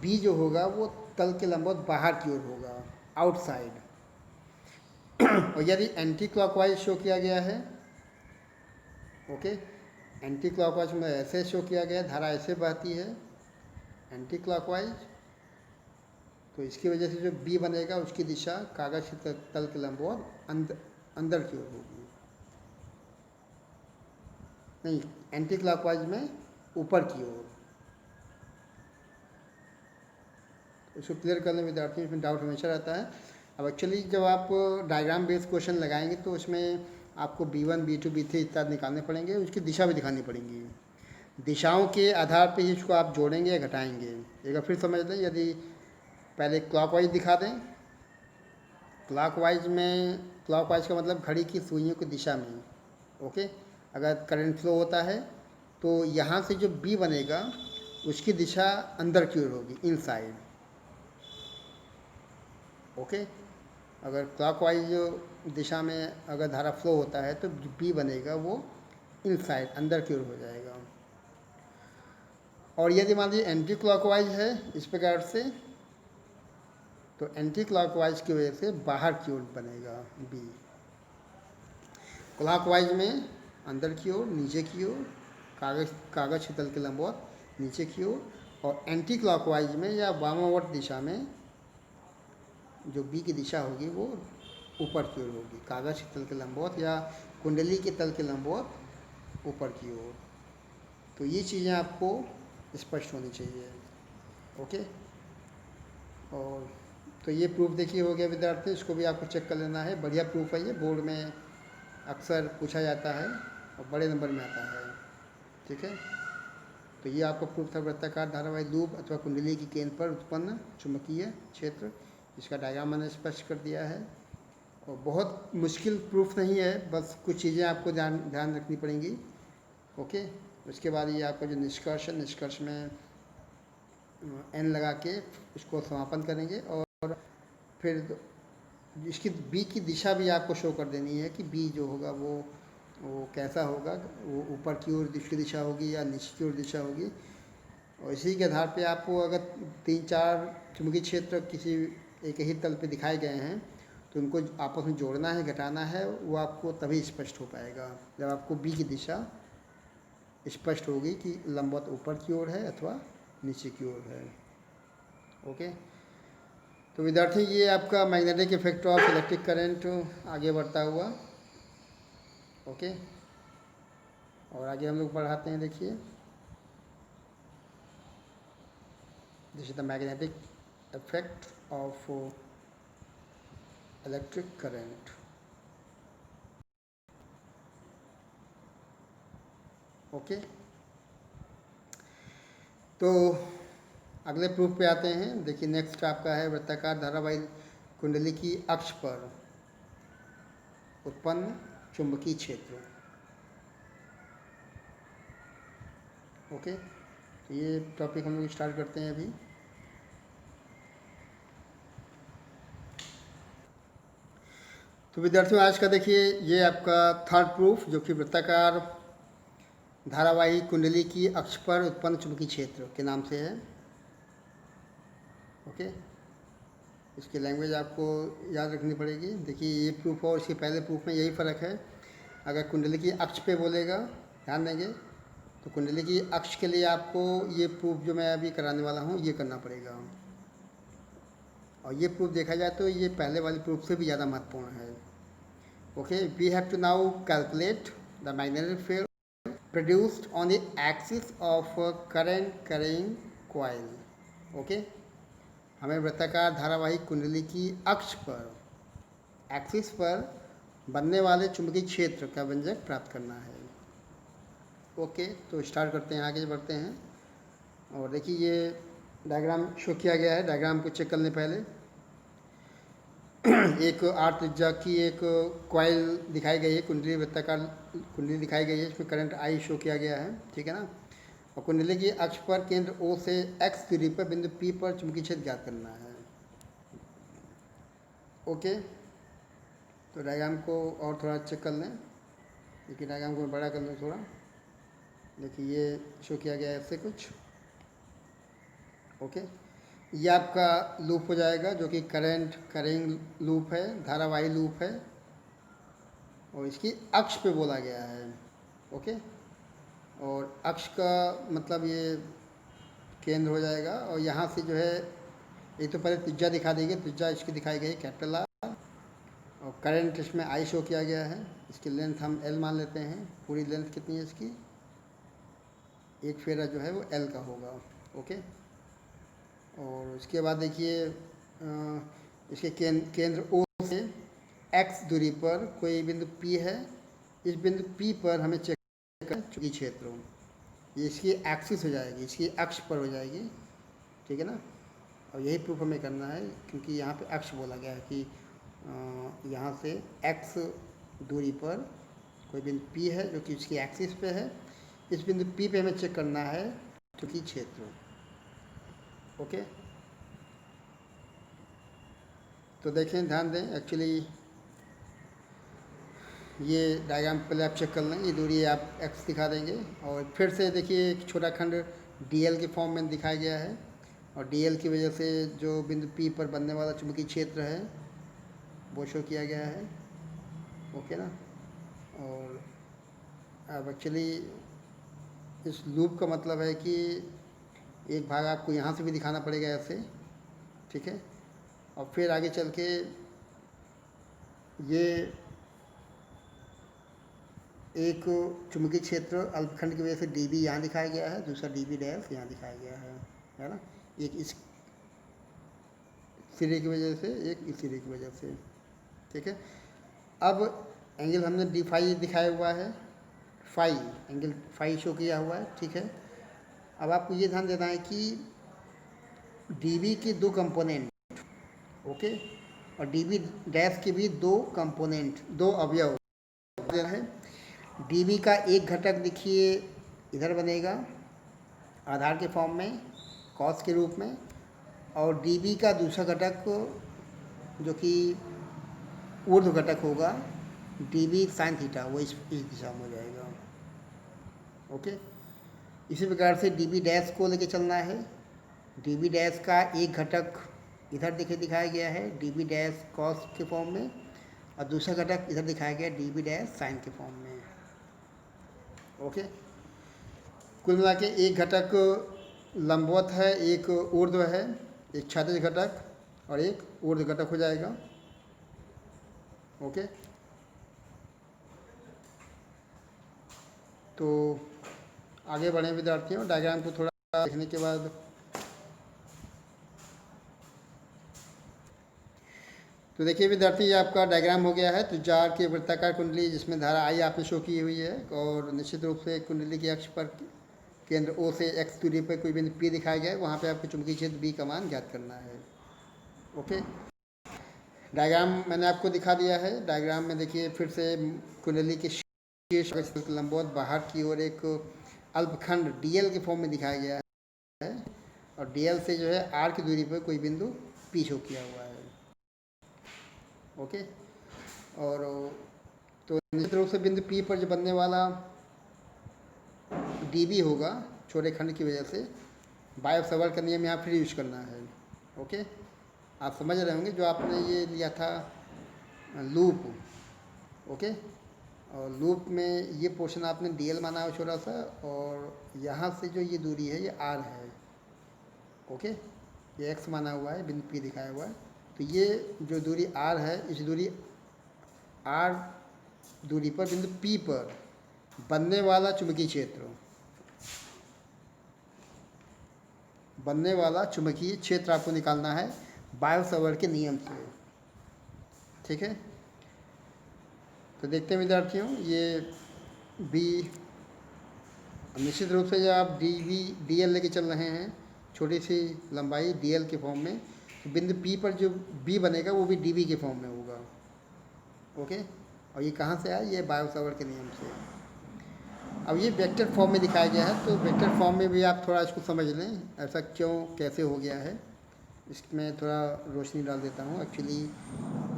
बी जो होगा वो तल के लंबवत बाहर की ओर होगा, आउटसाइड। और यदि एंटी क्लॉकवाइज शो किया गया है, ओके, एंटी क्लॉकवाइज में ऐसे शो किया गया है, धारा ऐसे बहती है एंटी क्लॉकवाइज, तो इसकी वजह से जो बी बनेगा उसकी दिशा कागज के तल के लंबवत अंदर की ओर होगी। नहीं, एंटी क्लॉकवाइज में ऊपर की ओर। इसको क्लियर करने विद्यार्थियों इसमें डाउट हमेशा रहता है। अब एक्चुअली जब आप डायग्राम बेस्ड क्वेश्चन लगाएंगे तो उसमें आपको B1, B2, B3 इत्यादि निकालने पड़ेंगे, उसकी दिशा भी दिखानी पड़ेंगी। दिशाओं के आधार पर ही इसको आप जोड़ेंगे या घटाएंगे। एक बार फिर समझ लें, यदि पहले क्लॉकवाइज दिखा दें, क्लॉकवाइज में, क्लॉकवाइज का मतलब घड़ी की सुइयों की दिशा में, ओके, अगर करंट फ्लो होता है तो यहाँ से जो बी बनेगा उसकी दिशा अंदर की ओर होगी, इनसाइड। ओके, अगर क्लॉकवाइज दिशा में अगर धारा फ्लो होता है तो जो बी बनेगा वो इनसाइड, अंदर की ओर हो जाएगा। और यदि मान लीजिए एंटी क्लॉकवाइज है इस प्रकार से, तो एंटी क्लॉकवाइज की वजह से बाहर की ओर बनेगा बी। क्लॉकवाइज में अंदर की ओर, नीचे की ओर, कागज के तल के लंबवत नीचे की ओर, और एंटी क्लॉकवाइज में या वामावर्त दिशा में जो बी की दिशा होगी वो ऊपर की ओर होगी, कागज के तल के लंबवत या कुंडली के तल के लंबवत ऊपर की ओर। तो ये चीज़ें आपको स्पष्ट होनी चाहिए। ओके, और तो ये प्रूफ देखिए हो गया विद्यार्थी, इसको भी आपको चेक कर लेना है। बढ़िया प्रूफ है ये, बोर्ड में अक्सर पूछा जाता है और बड़े नंबर में आता है। ठीक है, तो ये आपका प्रूफ था वृत्ताकार धारावाहिक लूप अथवा कुंडली के केंद्र पर उत्पन्न चुंबकीय क्षेत्र। इसका डायग्राम मैंने स्पष्ट कर दिया है और बहुत मुश्किल प्रूफ नहीं है, बस कुछ चीज़ें आपको ध्यान रखनी पड़ेंगी। ओके, उसके बाद ये आपका जो निष्कर्ष है, निष्कर्ष में एन लगा के इसको समापन करेंगे और फिर इसकी बी की दिशा भी आपको शो कर देनी है कि बी जो होगा वो कैसा होगा, वो ऊपर की ओर की दिशा होगी या नीचे की ओर दिशा होगी। और इसी के आधार पे आपको अगर 3-4 चुंबकीय क्षेत्र किसी एक ही तल पे दिखाए गए हैं तो उनको आपस में जोड़ना है, घटाना है, वो आपको तभी स्पष्ट हो पाएगा जब आपको बी की दिशा स्पष्ट होगी कि लंबवत ऊपर की ओर है अथवा नीचे की ओर है। ओके, तो विद्यार्थी ये आपका magnetic effect of electric current आगे बढ़ता हुआ। ओके, और आगे हम लोग बढ़ाते हैं। देखिए, this is the magnetic effect of electric current. Okay, तो अगले प्रूफ पे आते हैं। देखिए, नेक्स्ट आपका है वृत्ताकार धारावाही कुंडली की अक्ष पर उत्पन्न चुंबकीय क्षेत्र। ओके, तो ये टॉपिक हम लोग स्टार्ट करते हैं अभी। तो विद्यार्थियों, आज का देखिए ये आपका थर्ड प्रूफ जो कि वृत्ताकार धारावाही कुंडली की अक्ष पर उत्पन्न चुंबकीय क्षेत्र के नाम से है। ओके, इसकी लैंग्वेज आपको याद रखनी पड़ेगी। देखिए, ये प्रूफ और इसके पहले प्रूफ में यही फ़र्क है। अगर कुंडली की अक्ष पे बोलेगा, ध्यान देंगे, तो कुंडली की अक्ष के लिए आपको ये प्रूफ जो मैं अभी कराने वाला हूँ ये करना पड़ेगा। और ये प्रूफ देखा जाए तो ये पहले वाली प्रूफ से भी ज़्यादा महत्वपूर्ण है। Okay, we have to now calculate the magnetic field produced on the axis of a current carrying coil. Okay, हमें वृत्ताकार धारावाही कुंडली की अक्ष पर, एक्सिस पर बनने वाले चुंबकीय क्षेत्र का व्यंजक प्राप्त करना है। ओके, तो स्टार्ट करते हैं, आगे बढ़ते हैं। और देखिए, ये डायग्राम शो किया गया है। डायग्राम को चेक करने पहले एक 8 त्रिज्या की एक कॉइल दिखाई गई है, कुंडली वृत्ताकार कुंडली दिखाई गई है, इसमें करंट आई शो किया गया है, ठीक है ना। और कुंडली की अक्ष पर केंद्र ओ से एक्स दूरी पर बिंदु पी पर चुंबकीय क्षेत्र ज्ञात करना है। ओके, तो डायग्राम को और थोड़ा चेक कर लें। देखिए, डायग्राम को मैं बड़ा कर लूँ थोड़ा। देखिए, ये शो किया गया है ऐसे कुछ। ओके, ये आपका लूप हो जाएगा जो कि करंट करेंग लूप है, धारावाही लूप है, और इसकी अक्ष पे बोला गया है। ओके, और अक्ष का मतलब ये केंद्र हो जाएगा। और यहाँ से जो है, एक तो पहले त्रिज्या दिखा देंगे, त्रिज्या इसकी दिखाई गई कैपिटल आर, और करंट इसमें आई शो किया गया है। इसकी लेंथ हम एल मान लेते हैं। पूरी लेंथ कितनी है इसकी? एक फेरा जो है वो एल का होगा। ओके, और उसके बाद देखिए, इसके केंद्र ओ से एक्स दूरी पर कोई बिंदु पी है। इस बिंदु पी पर हमें चेक करना चुंबकीय क्षेत्र, ये इसकी एक्सिस हो जाएगी, इसकी अक्ष पर हो जाएगी, ठीक है ना। और यही प्रूफ हमें करना है, क्योंकि यहाँ पे अक्ष बोला गया है कि यहाँ से एक्स दूरी पर कोई बिंदु पी है जो कि इसकी एक्सिस पे है। इस बिंदु पी पे हमें चेक करना है चुंबकीय क्षेत्र। ओके, तो देखें, ध्यान दें। एक्चुअली ये डायग्राम पहले आप चेक कर लें, ये दूरी आप एक्स दिखा देंगे, और फिर से देखिए एक छोटा खंड डीएल के फॉर्म में दिखाया गया है, और डीएल की वजह से जो बिंदु पी पर बनने वाला चुंबकीय क्षेत्र है वो शो किया गया है। ओके ना। और अब एक्चुअली इस लूप का मतलब है कि एक भाग आपको यहाँ से भी दिखाना पड़ेगा ऐसे, ठीक है। और फिर आगे चल के ये एक चुंबकीय क्षेत्र अल्पखंड की वजह से डी बी यहाँ दिखाया गया है, दूसरा डी बी डैश यहाँ दिखाया गया है ना। एक इस सिरे की वजह से, एक इस सिरे की वजह से, ठीक है। अब एंगल हमने डी फाई दिखाया हुआ है, फाई एंगल फाई शो किया हुआ है, ठीक है। अब आपको ये ध्यान देना है कि डी बी के दो कंपोनेंट, ओके, और डी बी डैश के भी दो कंपोनेंट, दो अवयव है। डी बी का एक घटक देखिए इधर बनेगा आधार के फॉर्म में कॉस के रूप में, और डी बी का दूसरा घटक जो कि ऊर्ध्व घटक होगा डी बी साइन थीटा, वो इस दिशा में हो जाएगा। ओके, इसी प्रकार से डी बी डैश को लेके चलना है। डी बी डैश का एक घटक इधर दिखाया गया है डी बी डैश कॉस के फॉर्म में, और दूसरा घटक इधर दिखाया गया डी बी डैश साइन के फॉर्म में। ओके, कुल मिला के एक घटक लंबवत है, एक ऊर्ध्व है, एक क्षैतिज घटक और एक ऊर्ध्व घटक हो जाएगा। ओके, तो आगे बढ़े विद्यार्थियों। डायग्राम को थोड़ा देखने के बाद तो देखिए विद्यार्थी, ये आपका डायग्राम हो गया है। तो जार की वृत्ताकार कुंडली जिसमें धारा आई आपने शो की हुई है, और निश्चित रूप से कुंडली के अक्ष पर केंद्र ओ से एक्स दूरी पर कोई बिंदु पी दिखाया गया है, वहाँ पे आपको चुंबकीय क्षेत्र बी का मान ज्ञात करना है। ओके, डायग्राम मैंने आपको दिखा दिया है। डायग्राम में देखिए फिर से कुंडली के शीर्ष लंबवत बाहर की ओर एक अल्पखंड डीएल के फॉर्म में दिखाया गया है, और डीएल से जो है आर की दूरी पर कोई बिंदु पी शो किया हुआ है। ओके, और तो निश्चित रूप से बिंदु पी पर जो बनने वाला डी बी होगा छोटे खंड की वजह से बायो-सवर्ट का नियम यहाँ फिर यूज करना है। ओके, आप समझ रहे होंगे जो आपने ये लिया था लूप। ओके, और लूप में ये पोर्शन आपने डीएल माना है छोटा सा, और यहाँ से जो ये दूरी है ये आर है। ओके, ये एक्स माना हुआ है, बिंदु पी दिखाया हुआ है। तो ये जो दूरी आर है, इस दूरी आर दूरी पर बिंदु पी पर बनने वाला चुंबकीय क्षेत्र, आपको निकालना है बायो-सवर्ट के नियम से। ठीक है, तो देखते हैं विद्यार्थियों, ये बी निश्चित रूप से जब आप डी एल लेके चल रहे हैं, छोटी सी लंबाई डी एल के फॉर्म में, तो बिंदु पी पर जो बी बनेगा वो भी डी बी के फॉर्म में होगा। ओके, और ये कहाँ से आया? ये बायो-सवर्ट के नियम से। अब ये वेक्टर फॉर्म में दिखाया गया है, तो वेक्टर फॉर्म में भी आप थोड़ा इसको समझ लें, ऐसा क्यों कैसे हो गया है, इसमें थोड़ा रोशनी डाल देता हूँ। एक्चुअली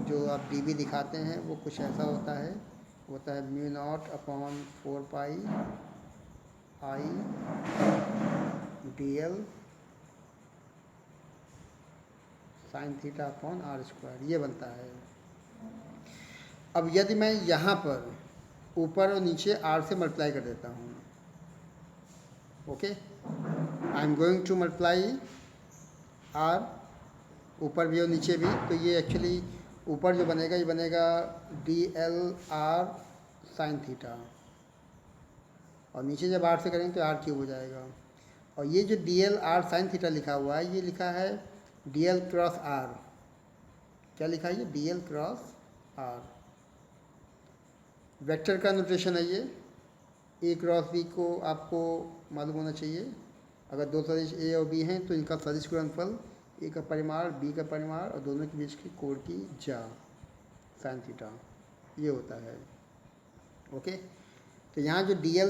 जो आप डी बी दिखाते हैं वो कुछ ऐसा होता है mu naught upon 4 pi I D L sine theta upon R square, ये बनता है। अब यदि मैं यहाँ पर ऊपर और नीचे आर से मल्टीप्लाई कर देता हूँ, okay, I am going to multiply R, ऊपर भी और नीचे भी, तो ये एक्चुअली ऊपर जो बनेगा ये बनेगा D L R sine theta, और नीचे जब आर से करेंगे तो आर क्यूब हो जाएगा। और ये जो D L R sine theta लिखा हुआ है, ये लिखा है डी एल क्रॉस आर। क्या लिखा है? ये D L cross R. Vector का नोटेशन है ये। ए क्रॉस बी को आपको मालूम होना चाहिए। अगर दो सदिश ए और बी हैं तो इनका सदिश गुणनफल, ए का परिमाण बी का परिमाण और दोनों के बीच की कोण की जा साइन थीटा, ये होता है। ओके, तो यहाँ जो D L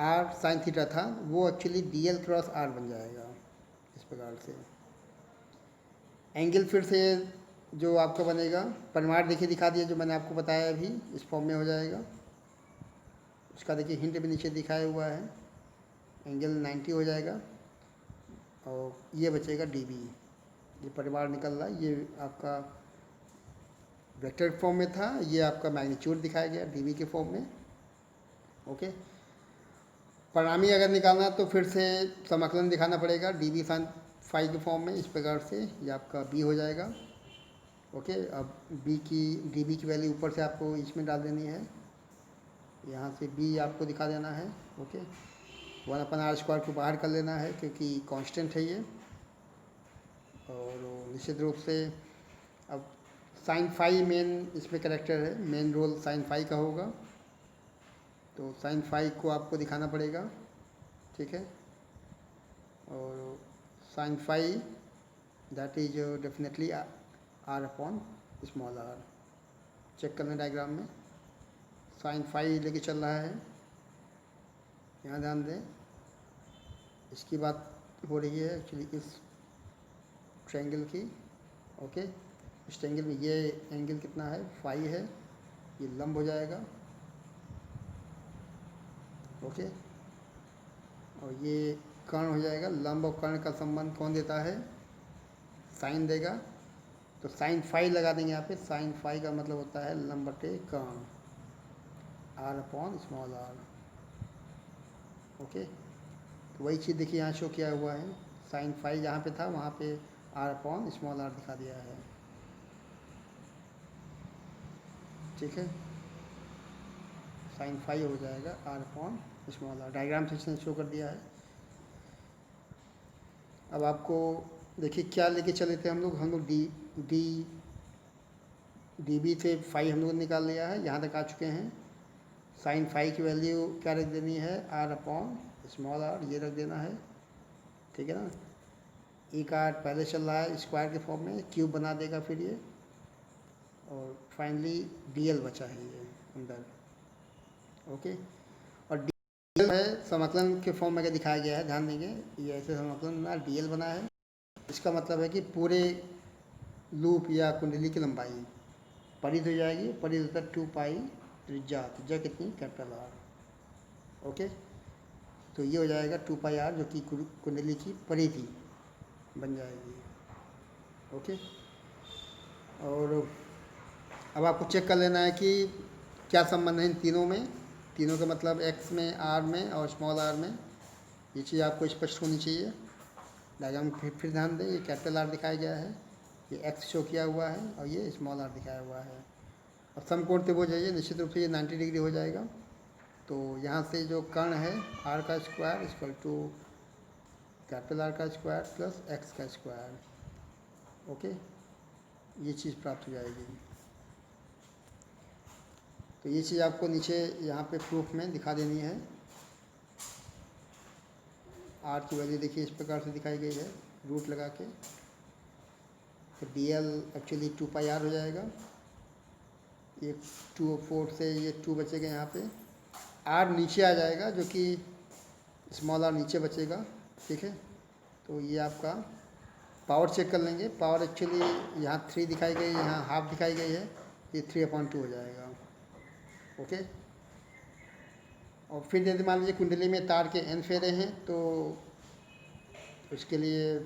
R sine theta था वो actually D L cross R बन जाएगा इस प्रकार से। एंगल फिर से जो आपका बनेगा, परिमाण देखिए दिखा दिया जो मैंने आपको बताया अभी, इस फॉर्म में हो जाएगा। उसका देखिए हिंट भी नीचे दिखाया हुआ है, एंगल 90 हो जाएगा, और ये बचेगा डी बी। ये परिमाण निकल रहा है, ये आपका वेक्टर फॉर्म में था, ये आपका मैग्नीट्यूड दिखाया गया डी बी के फॉर्म में। ओके, परिणामी अगर निकालना तो फिर से समाकलन दिखाना पड़ेगा डी बी साइन फाई के फॉर्म में, इस प्रकार से ये आपका बी हो जाएगा। ओके, अब डी बी की वैल्यू ऊपर से आपको इसमें डाल देनी है, यहाँ से बी आपको दिखा देना है। ओके, 1/r² को बाहर कर लेना है क्योंकि कांस्टेंट है ये। और निश्चित रूप से अब साइन फाई मेन इसमें करेक्टर है, मेन रोल साइन फाई का होगा, तो साइन फाई को आपको दिखाना पड़ेगा। ठीक है, और sine phi that is definitely R upon small R. Check करना डायग्राम में साइन फाई लेके चल रहा है, यहाँ ध्यान दें, इसकी बात हो रही है एक्चुअली इस ट्रायंगल की। ओके, इस ट्रायंगल में ये एंगल कितना है? फाई है, ये लंब हो जाएगा। ओके, और ये कर्ण हो जाएगा। लंब और कर्ण का संबंध कौन देता है? साइन देगा। तो साइन फाई लगा देंगे यहाँ पे। साइन फाई का मतलब होता है लंब बटे कर्ण, R upon small R. Okay, तो वही चीज़ देखिए यहाँ शो किया हुआ है। साइन फाई जहाँ पे था वहाँ पे आर अपॉन स्मॉल आर दिखा दिया है। ठीक है, साइन फाई हो जाएगा R upon small R. Diagram से इसने शो कर दिया है। अब आपको देखिए क्या लेके चले थे हम लोग डी बी से फाई हम लोग निकाल लिया है, यहाँ तक आ चुके हैं। साइन फाई की वैल्यू क्या रख देनी है? आर अपॉन स्मॉल आर, ये रख देना है। ठीक है ना। ई का पहले चल रहा है स्क्वायर के फॉर्म में, क्यूब बना देगा फिर ये, और फाइनली डी एल बचा है ये अंदर। ओके, और डी एल है समाकलन के फॉर्म में क्या दिखाया गया है, ध्यान देंगे। ये ऐसे समाकलन ना डी एल बना है। इसका मतलब है कि पूरे लूप या कुंडली की लंबाई परिध हो जाएगी। परिध होता है 2 पाई त्रिज्या। त्रिज्या कितनी? Capital R. ओके, तो ये हो जाएगा 2 पाई आर, जो कि कुंडली की परिधि बन जाएगी। ओके, और अब आपको चेक कर लेना है कि क्या संबंध है इन तीनों में। तीनों का मतलब एक्स में, आर में और स्मॉल आर में। ये चीज़ आपको स्पष्ट होनी चाहिए। डायग्राम फिर ध्यान दें, ये कैपिटल आर दिखाया गया है, ये एक्स शो किया हुआ है, और ये स्मॉल आर दिखाया हुआ है। अब समकोण त्रिभुज जाइए, निश्चित रूप से ये 90 डिग्री हो जाएगा। तो यहाँ से जो कर्ण है आर का square equal to capital R का स्क्वायर प्लस एक्स का स्क्वायर। ओके, ये चीज़ प्राप्त हो जाएगी। तो ये चीज़ आपको नीचे यहाँ पे प्रूफ में दिखा देनी है। आर की वैल्यू देखिए इस प्रकार से दिखाई गई है, रूट लगा के। तो D L actually 2 pi R हो जाएगा। ये 2/4 से ये 2 बचेगा यहाँ पे। आर नीचे आ जाएगा, जो कि स्मॉल आर नीचे बचेगा। ठीक है, तो ये आपका पावर चेक कर लेंगे। पावर एक्चुअली यहाँ 3 दिखाई गई, यहाँ हाफ दिखाई गई है, ये 3/2 हो जाएगा। ओके, और फिर यदि मान लीजिए कुंडली में तार के n फेरे हैं, तो उसके लिए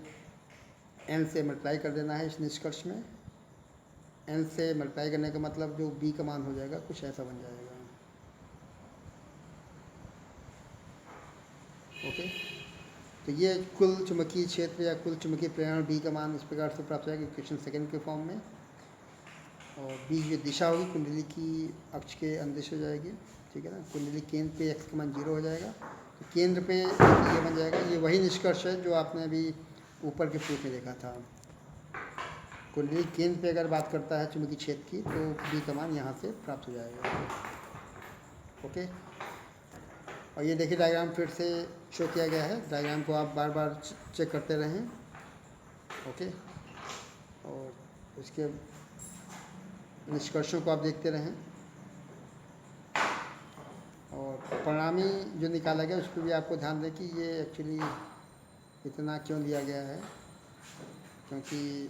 n से मल्टीप्लाई कर देना है। इस निष्कर्ष में n से मल्टीप्लाई करने का मतलब जो b का मान हो जाएगा कुछ ऐसा बन जाएगा। ओके, तो ये कुल चुंबकीय क्षेत्र या कुल चुंबकीय प्रेरण b का मान इस प्रकार से प्राप्त हो जाएगा इक्वेशन सेकंड के फॉर्म में। और b जो दिशा होगी कुंडली की अक्ष के अंदिश हो जाएगी। ठीक है ना। कुंडली केंद्र पे x का मान 0 हो जाएगा, तो केंद्र पे ये बन जाएगा। ये वही निष्कर्ष है जो आपने अभी ऊपर के प्रूफ में देखा था। कुंडली केंद्र पे अगर बात करता है चुंबकीय क्षेत्र की, तो b का मान यहाँ से प्राप्त हो जाएगा। ओके, और ये देखिए डायग्राम फिर से शो किया गया है। डायग्राम को आप बार बार चेक करते रहें। ओके, और इसके निष्कर्षों को आप देखते रहें। और परिणामी जो निकाला गया उस पर भी आपको ध्यान दें कि ये एक्चुअली इतना क्यों लिया गया है, क्योंकि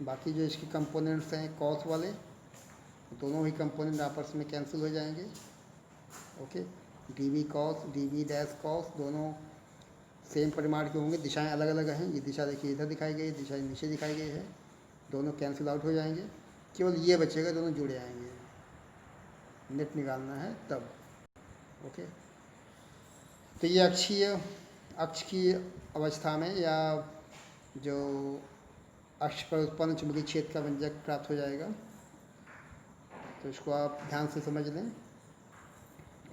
बाकी जो इसके कंपोनेंट्स हैं कॉस वाले, दोनों ही कंपोनेंट आपस में कैंसिल हो जाएंगे। Okay, D V cos, D V dash cos दोनों सेम परिमाण के होंगे। दिशाएं अलग अलग हैं। ये दिशा देखिए इधर दिखाई गई है, दिशा नीचे दिखाई गई है। दोनों कैंसिल आउट हो जाएंगे, केवल ये बचेगा, दोनों जुड़े आएंगे। नेट निकालना है तब। ओके, तो ये अक्ष की अवस्था में या जो अक्ष पर उत्पन्न चुंबकीय क्षेत्र का व्यंजक प्राप्त हो जाएगा। तो इसको आप ध्यान से समझ लें।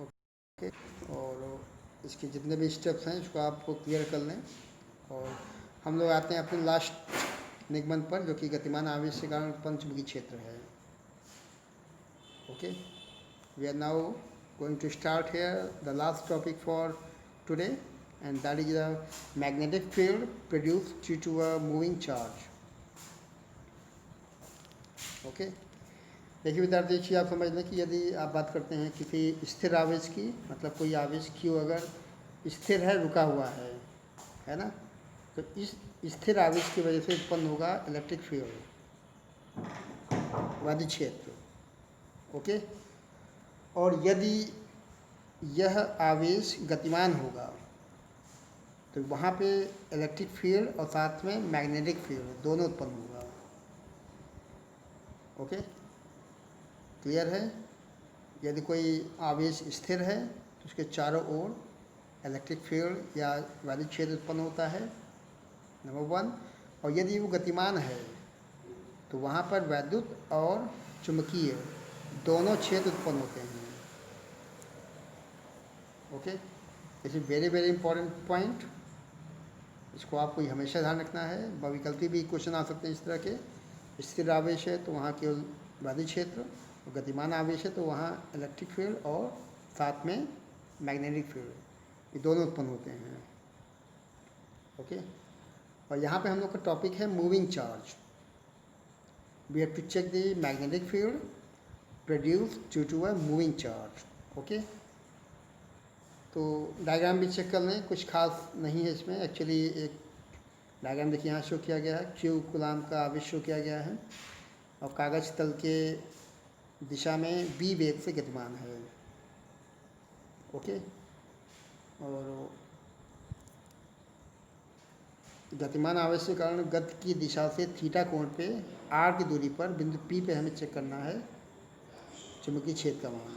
ओके, और इसके जितने भी स्टेप्स हैं इसको आपको क्लियर कर लें। और हम लोग आते हैं अपने लास्ट निगमन पर, जो कि गतिमान आवेश के कारण उत्पन्न चुंबकीय क्षेत्र है। Okay, we are now going to start here the last topic for today, and that is the magnetic field produced due to a moving charge. Okay, देखिए विद्यार्थी जी, आप समझ लें कि यदि आप बात करते हैं किसी स्थिर आवेश की, मतलब कोई आवेश Q अगर स्थिर है, रुका हुआ है ना, तो इस स्थिर आवेश की वजह से उत्पन्न होगा इलेक्ट्रिक फील्ड, वैद्युत क्षेत्र। ओके, और यदि यह आवेश गतिमान होगा, तो वहाँ पे इलेक्ट्रिक फील्ड और साथ में मैग्नेटिक फील्ड दोनों उत्पन्न होगा। ओके, क्लियर है? यदि कोई आवेश स्थिर है तो उसके चारों ओर इलेक्ट्रिक फील्ड या वैद्युत क्षेत्र उत्पन्न होता है, नंबर 1। और यदि वो गतिमान है तो वहाँ पर वैद्युत और चुंबकीय दोनों क्षेत्र उत्पन्न होते हैं। Okay, this is very very important point, इसको आपको हमेशा ध्यान रखना है। बहुविकल्पी भी क्वेश्चन आ सकते हैं इस तरह के। स्थिर आवेश है तो वहाँ केवल वैद्युत क्षेत्र, और गतिमान आवेश है तो वहाँ इलेक्ट्रिक फील्ड और साथ में मैग्नेटिक फील्ड, ये दोनों उत्पन्न होते हैं। ओके, और यहाँ पे हम लोग का टॉपिक है moving charge. We have to check the magnetic field produce due to a moving charge. Okay, तो डायग्राम भी चेक कर लें, कुछ खास नहीं है इसमें। एक्चुअली एक डायग्राम देखिए यहाँ शो किया गया है, क्यू कूलाम का आवेश शो किया गया है और कागज तल के दिशा में b वेग से गतिमान है। ओके, और गतिमान आवेश के कारण गति की दिशा से थीटा कोण पे r की दूरी पर बिंदु P पे हमें चेक करना है चुंबकीय क्षेत्र का मान।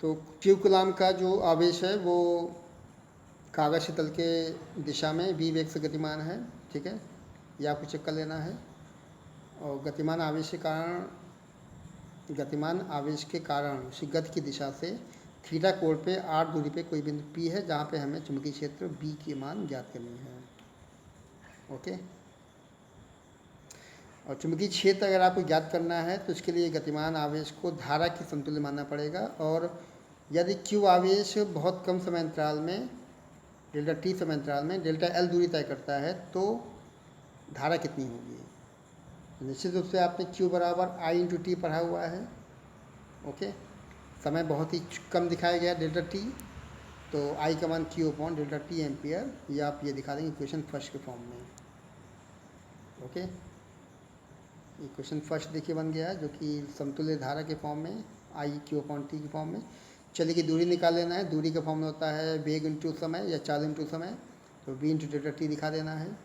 तो क्यू कूलाम का जो आवेश है वो कागज के तल के दिशा में b वेग से गतिमान है, ठीक है, ये आपको चेक कर लेना है। और गतिमान आवेश के कारण उसी गति की दिशा से थीटा कोण पे r दूरी पे कोई बिंदु P है जहाँ पे हमें चुंबकीय क्षेत्र B की मान ज्ञात करनी है। ओके, और चुंबकीय क्षेत्र अगर आपको ज्ञात करना है तो इसके लिए गतिमान आवेश को धारा की समतुल्य मानना पड़ेगा। और यदि Q आवेश बहुत कम समय अंतराल में, डेल्टा T समय अंतराल में डेल्टा L दूरी तय करता है तो धारा कितनी होगी? निश्चित रूप से आपने Q बराबर I/T पढ़ा हुआ है। ओके, समय बहुत ही कम दिखाया गया डेल्टा T, तो I का मान Q/डेल्टा T एम्पियर, या आप ये दिखा देंगे इक्वेशन फर्स्ट के फॉर्म में। ओके, इक्वेशन फर्स्ट देखिए बन गया है, जो कि समतुल्य धारा के फॉर्म में, I/Q/T के फॉर्म में। चलिए कि दूरी निकाल लेना है। दूरी का फॉर्म होता है वेग इंटू समय या चाल इंटू समय, तो V इंटू डेल्टा T दिखा देना है,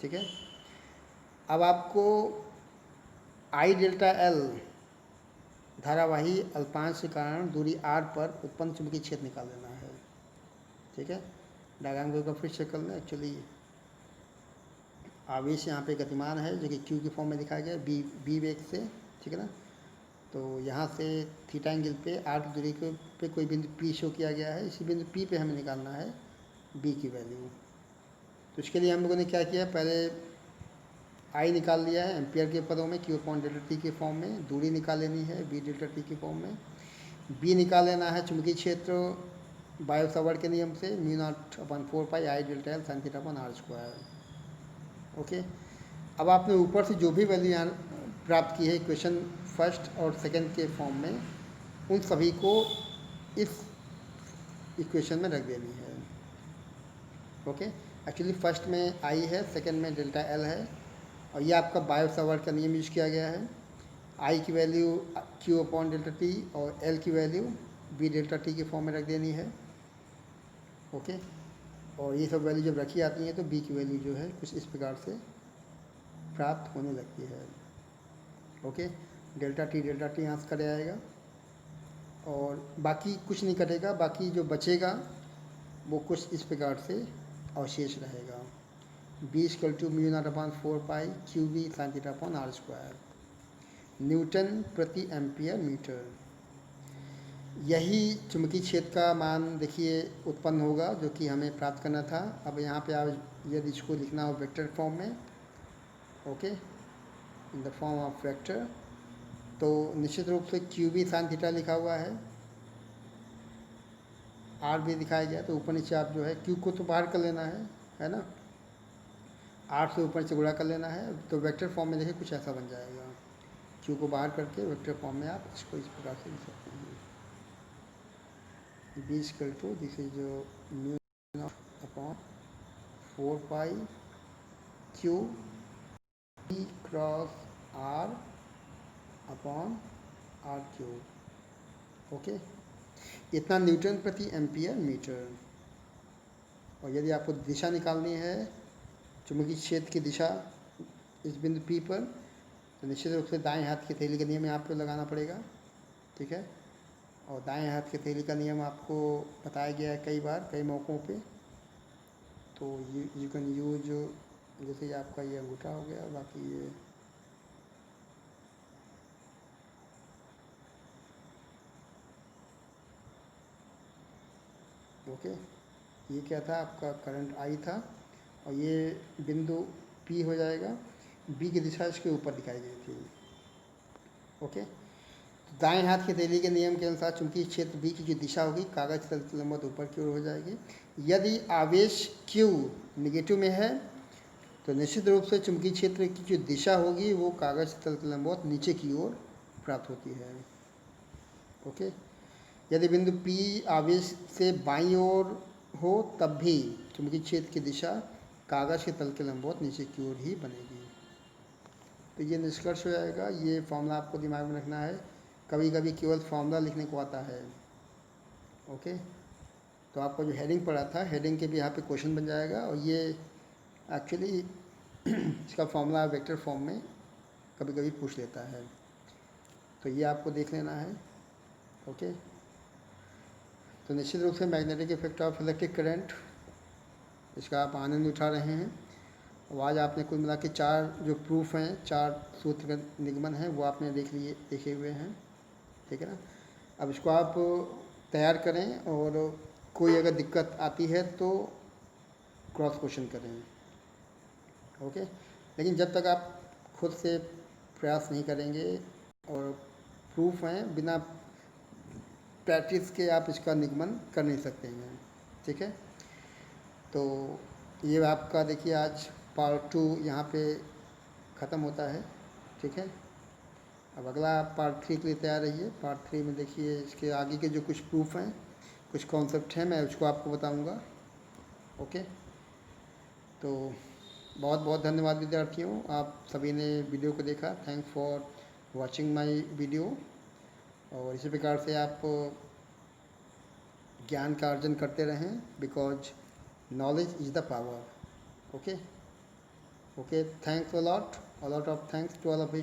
ठीक है। अब आपको I डेल्टा L धारावाही अल्पांश के कारण दूरी r पर उत्पन्न चुंबकीय क्षेत्र निकाल लेना है, ठीक है। डायग्राम को फिर चेक कर लें। एक्चुअली आवेश यहाँ पे गतिमान है जो कि Q के फॉर्म में दिखाया गया है b वेग से, ठीक है ना। तो यहाँ से थीटा एंगल पे r की दूरी पे कोई बिंदु P शो किया गया है। इसी बिंदु P पे हमें निकालना है b की वैल्यू। तो इसके लिए हम लोगों ने क्या किया, पहले I निकाल लिया है एम्पियर के पदों में Q/डेल्टा T के फॉर्म में। दूरी निकाल लेनी है B डेल्टा T के फॉर्म में। B निकाल लेना है चुंबकीय क्षेत्र बायो सावर्ट के नियम से, μ0/4 पाई I delta L sin θ/r²। Okay, अब आपने ऊपर से जो भी वैल्यू यहाँ प्राप्त की है इक्वेशन फर्स्ट और सेकंड के फॉर्म में, उन सभी को इस इक्वेशन में रख देनी है। ओके, एक्चुअली फर्स्ट में I है, सेकंड में डेल्टा L है, और ये आपका बायो सावर्ट का नियम यूज किया गया है। I की वैल्यू Q/डेल्टा T और L की वैल्यू B डेल्टा T के फॉर्म में रख देनी है। ओके, और ये सब वैल्यू जब रखी आती हैं तो B की वैल्यू जो है कुछ इस प्रकार से प्राप्त होने लगती है। ओके, डेल्टा T यहाँ से कट जाएगा और बाकी कुछ नहीं कटेगा, बाकी जो बचेगा वो कुछ इस प्रकार से अवशेष रहेगा। B = μ0/4 पाई QV sin θ/r², न्यूटन प्रति एम्पियर मीटर। यही चुंबकीय क्षेत्र का मान देखिए उत्पन्न होगा जो कि हमें प्राप्त करना था। अब यहाँ पे आप यदि इसको लिखना हो वेक्टर फॉर्म में, okay, in the form of vector, तो निश्चित रूप से QV sin θ लिखा हुआ है, R भी दिखाया गया। तो ऊपर नीचे आप जो है Q को तो बाहर कर लेना है ना, R से ऊपर से गुणा कर लेना है, तो वेक्टर फॉर्म में देखिए कुछ ऐसा बन जाएगा। Q को बाहर करके वेक्टर फॉर्म में आप इसको इस प्रकार से लिख सकते हैं। B = this is μ/4 pi Q B cross R/r³। Okay, इतना न्यूटन प्रति एम्पियर मीटर। और यदि आपको दिशा निकालनी है, चुंबकीय क्षेत्र की दिशा इस बिंदु P पर, तो निश्चित रूप से दाएं हाथ की हथेली का नियम यहाँ पे लगाना पड़ेगा, ठीक है। और दाएं हाथ की हथेली का नियम आपको बताया गया है कई बार, कई मौक़ों पे। तो यू कैन यूज, जैसे ये आपका ये अंगूठा हो गया, बाकी ये ओके, ये क्या था, आपका करंट आई था, और ये बिंदु P हो जाएगा। B की दिशा इसके ऊपर दिखाई गई थी, ओके। दाएं हाथ की हथेली के नियम के अनुसार चुंबकीय क्षेत्र B की जो दिशा होगी, कागज तल के लंबवत ऊपर की ओर हो जाएगी। यदि आवेश Q निगेटिव में है, तो निश्चित रूप से चुंबकीय क्षेत्र की जो दिशा होगी वो कागज तल के लंबवत नीचे की ओर प्राप्त होती है, ओके। यदि बिंदु P आवेश से बाईं ओर हो, तब भी चुंबकीय क्षेत्र की दिशा कागज के तल के लंबवत नीचे की ओर ही बनेगी। तो ये निष्कर्ष हो जाएगा। ये फॉर्मूला आपको दिमाग में रखना है, कभी कभी केवल फॉर्मूला लिखने को आता है, ओके। तो आपको जो हेडिंग पड़ा था, हेडिंग के भी यहाँ पे क्वेश्चन बन जाएगा, और ये एक्चुअली इसका फॉर्मूला वेक्टर फॉर्म में कभी कभी पूछ लेता है, तो ये आपको देख लेना है, ओके। तो निश्चित रूप से magnetic effect of electric current, इसका आप आनंद उठा रहे हैं। और आज आपने कुल मिला के 4 जो प्रूफ हैं, 4 सूत्र का निगमन है, वो आपने देखे हुए हैं, ठीक है ना। अब इसको आप तैयार करें, और कोई अगर दिक्कत आती है तो क्रॉस क्वेश्चन करें, ओके। लेकिन जब तक आप खुद से प्रयास नहीं करेंगे, और प्रूफ हैं, बिना प्रैक्टिस के आप इसका निगमन कर नहीं सकते हैं, ठीक है। तो ये आपका देखिए आज पार्ट 2 यहाँ पे ख़त्म होता है, ठीक है। अब अगला पार्ट 3 के लिए तैयार रहिए। पार्ट 3 में देखिए इसके आगे के जो कुछ प्रूफ हैं, कुछ कॉन्सेप्ट हैं, मैं उसको आपको बताऊंगा, ओके। तो बहुत बहुत धन्यवाद विद्यार्थियों, आप सभी ने वीडियो को देखा। Thanks for watching my video. और इसी प्रकार से आप ज्ञान का अर्जन करते रहें, because knowledge is the power, okay. Okay, thanks a lot of thanks to all of